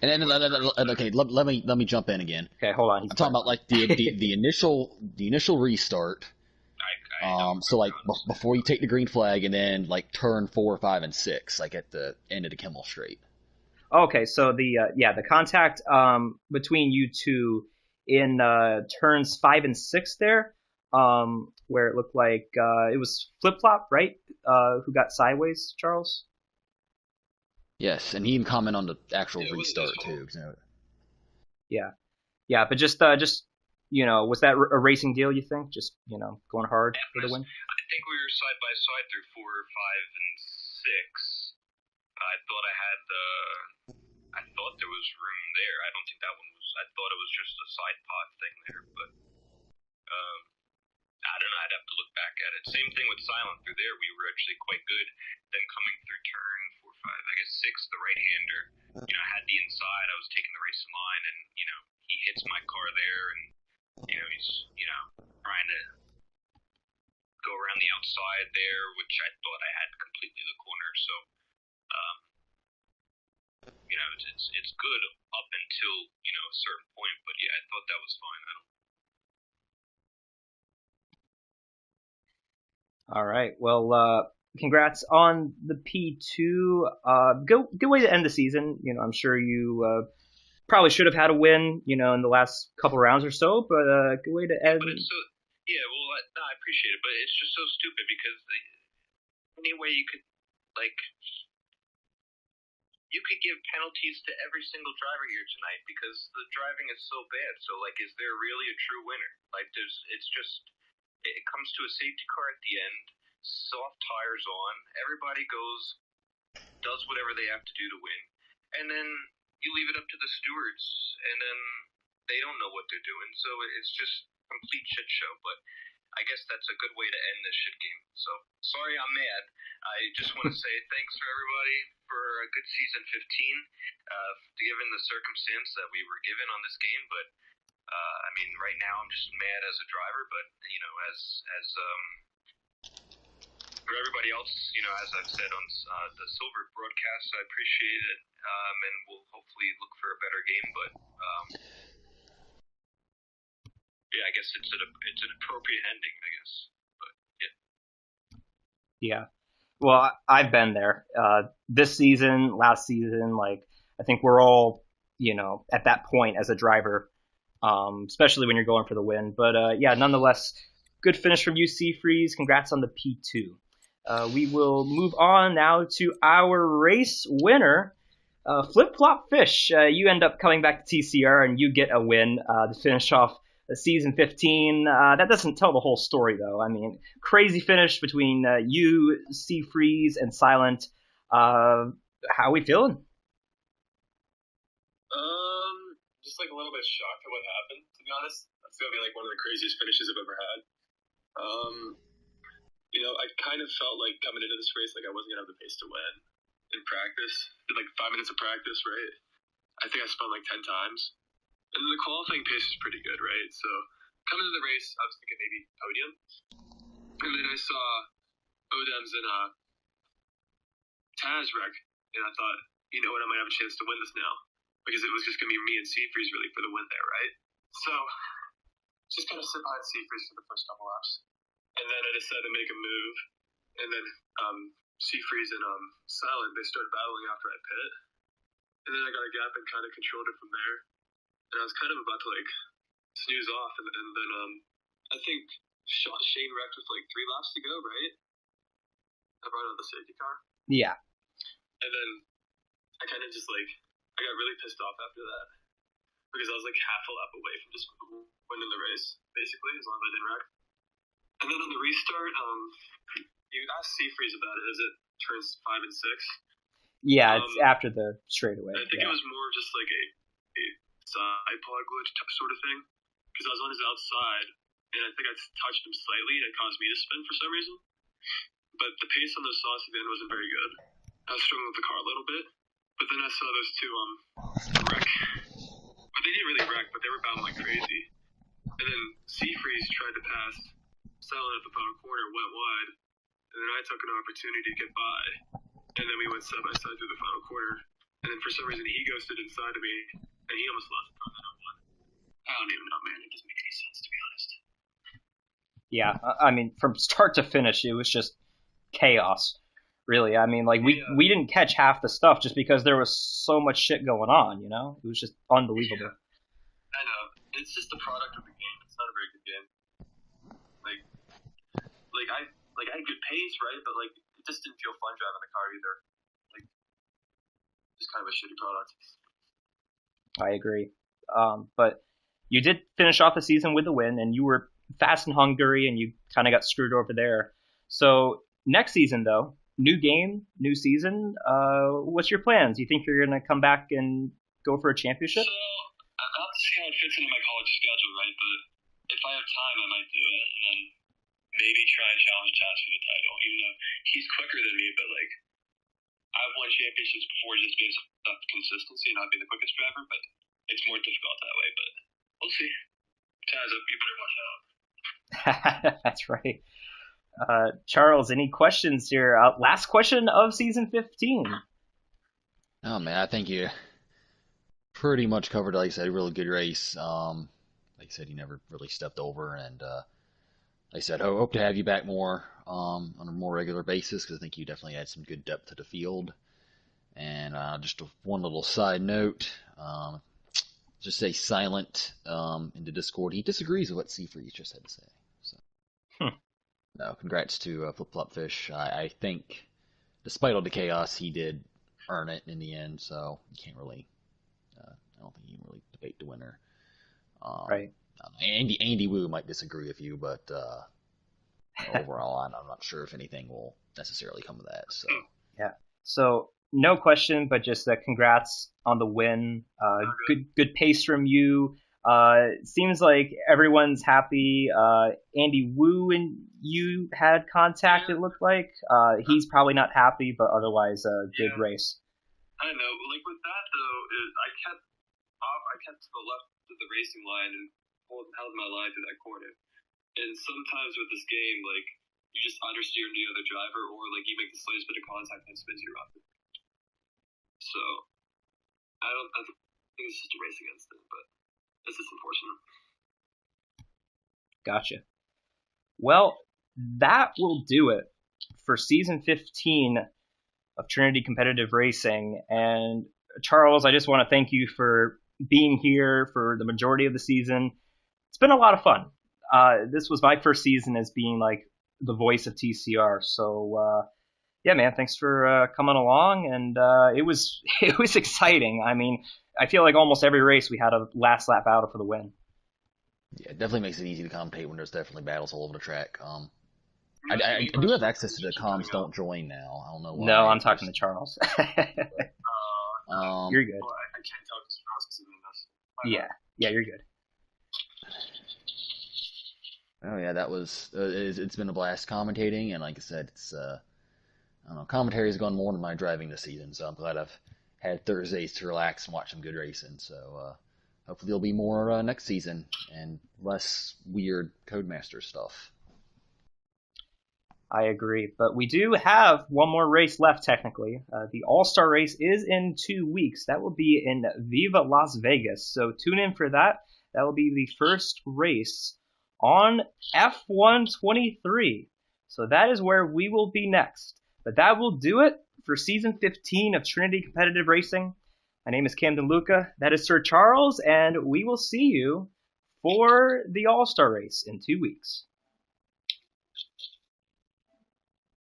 And then, okay, let me jump in again. Okay, hold on. I'm talking about like the initial restart. So like before you take the green flag, and then like turn 4, 5, and 6, like at the end of the Kimmel Straight. Okay, so the contact between you two in turns 5 and 6 there, where it looked like it was Flip Flop, right? Who got sideways, Charles? Yes, and he can comment on the actual restart too. Yeah, but just was that a racing deal? You think just going hard for the win? I think we were side by side through 4, 5, and 6. I thought there was room there. I don't think that one was. I thought it was just a side pod thing there, but I don't know. I'd have to look back at it. Same thing with Silent through there. We were actually quite good. Then coming through turn 4, 5, I guess 6, the right-hander. I had the inside. I was taking the race line, and he hits my car there, and he's trying to go around the outside there, which I thought I had completely the corner. So, it's good up until a certain point, but yeah, I thought that was fine. All right. Well, congrats on the P2. Good way to end the season. I'm sure you probably should have had a win, in the last couple rounds or so, but good way to end. But it's so, yeah, well, I appreciate it, but it's just so stupid because any way you could, you could give penalties to every single driver here tonight because the driving is so bad. So, is there really a true winner? It comes to a safety car at the end, soft tires on, everybody does whatever they have to do to win, and then you leave it up to the stewards, and then they don't know what they're doing, so it's just complete shit show. But I guess that's a good way to end this shit game. So, sorry I'm mad. I just want to say thanks for everybody for a good season 15, given the circumstance that we were given on this game. But, I mean, right now I'm just mad as a driver, but, as for everybody else, as I've said on the Silver broadcast, I appreciate it, and we'll hopefully look for a better game. But yeah, I guess it's an appropriate ending, I guess. But yeah. Yeah. Well, I've been there. This season, last season, like I think we're all, at that point as a driver, especially when you're going for the win. But yeah, nonetheless, good finish from you, Seafreeze. Congrats on the P2. We will move on now to our race winner, Flip Flop Fish. You end up coming back to TCR and you get a win to finish off the season 15. That doesn't tell the whole story, though. I mean, crazy finish between you, Seafreeze, and Silent. How are we feeling? Just like a little bit shocked at what happened, to be honest. It's gonna be like one of the craziest finishes I've ever had. I kind of felt like coming into this race, like I wasn't gonna have the pace to win in practice. Did like 5 minutes of practice, right? I think I spun like 10 times. And the qualifying pace was pretty good, right? So coming into the race, I was thinking maybe podium. And then I saw Odems and Taz wreck, and I thought, you know what, I might have a chance to win this now. Because it was just going to be me and Seafreeze really for the win there, right? So just kind of sit behind Seafreeze for the first couple laps. And then I decided to make a move. And then Seafreeze and Silent, they started battling after I pit. And then I got a gap and kind of controlled it from there. And I was kind of about to like snooze off. And then I think Shane wrecked with like 3 laps to go, right? I brought out the safety car. Yeah. And then I kind of just like, I got really pissed off after that. Because I was like half a lap away from just winning the race, basically, as long as I didn't wreck. And then on the restart, you asked Seafreeze about it. Is it turns 5 and 6? Yeah, it's after the straightaway. I think it was more just like a side pod glitch sort of thing. Because I was on his outside, and I think I touched him slightly, and it caused me to spin for some reason. But the pace on those sauce at the end wasn't very good. I was struggling with the car a little bit. But then I saw those two wreck. But they didn't really wreck, but they were bound like crazy. And then Seafreeze tried to pass Silent at the final corner, went wide, and then I took an opportunity to get by. And then we went side by side through the final corner. And then for some reason he ghosted inside of me, and he almost lost the car that I won. I don't even know, man. It doesn't make any sense, to be honest. Yeah, I mean, from start to finish, it was just chaos. Really, I mean, like we didn't catch half the stuff just because there was so much shit going on. It was just unbelievable. Yeah. I know. It's just the product of the game. It's not a very good game. Like I had good pace, right? But like it just didn't feel fun driving the car either. Like just kind of a shitty product. I agree. But you did finish off the season with a win, and you were fast in Hungary, and you kind of got screwed over there. So next season, though. New game, new season. What's your plans? You think you're going to come back and go for a championship? So, I'll have to see how it fits into my college schedule, right? But if I have time, I might do it. And then maybe try and challenge Taz for the title, even though he's quicker than me. But, like, I've won championships before just based off consistency, not being the quickest driver. But it's more difficult that way. But we'll see. Taz, you better watch out. That's right. Charles, any questions here? Last question of season 15. Oh man, I think you pretty much covered, like I said, a really good race. Like I said, you never really stepped over, and like I said, I hope to have you back more on a more regular basis because I think you definitely had some good depth to the field. And just one little side note, just say Silent in the Discord. He disagrees with what Seafreeze just had to say. So. No, congrats to Flip Flop Fish. I think, despite all the chaos, he did earn it in the end. So you can't really, I don't think you can really debate the winner. Right. Andy Wu might disagree with you, but overall, I'm not sure if anything will necessarily come of that. So yeah. So no question, but just congrats on the win. Good pace from you. Seems like everyone's happy. Andy Wu and you had contact, it looked like. He's probably not happy, but otherwise a good race. I don't know. Like with that though, I kept to the left of the racing line and held my line through that corner. And sometimes with this game, like you just understeer the other driver, or like you make the slightest bit of contact and spins you around. So I think it's just a racing incident, but it's just unfortunate. Gotcha. Well, that will do it for season 15 of Trinity Competitive Racing. And Charles, I just want to thank you for being here for the majority of the season. It's been a lot of fun. This was my first season as being like the voice of TCR. So yeah, man, thanks for coming along. And it was exciting. I mean, I feel like almost every race we had a last lap battle for the win. Yeah, it definitely makes it easy to commentate when there's definitely battles all over the track. I do have access to the comms. Don't join now. I don't know why. No, I'm talking to Charles. You're good. Well, I can't talk to Charles because of this. Yeah, you're good. Oh yeah, that was. It's been a blast commentating, and like I said, it's I don't know. Commentary has gone more than my driving this season, so I'm glad I've had Thursdays to relax and watch some good racing. So hopefully there'll be more next season and less weird Codemaster stuff. I agree, but we do have one more race left technically. The All-Star race is in 2 weeks. That will be in Viva Las Vegas, so tune in for that. That will be the first race on F123. So that is where we will be next. But that will do it for season 15 of Trinity Competitive Racing. My name is Camden Luca. That is Sir Charles, and we will see you for the All-Star race in 2 weeks.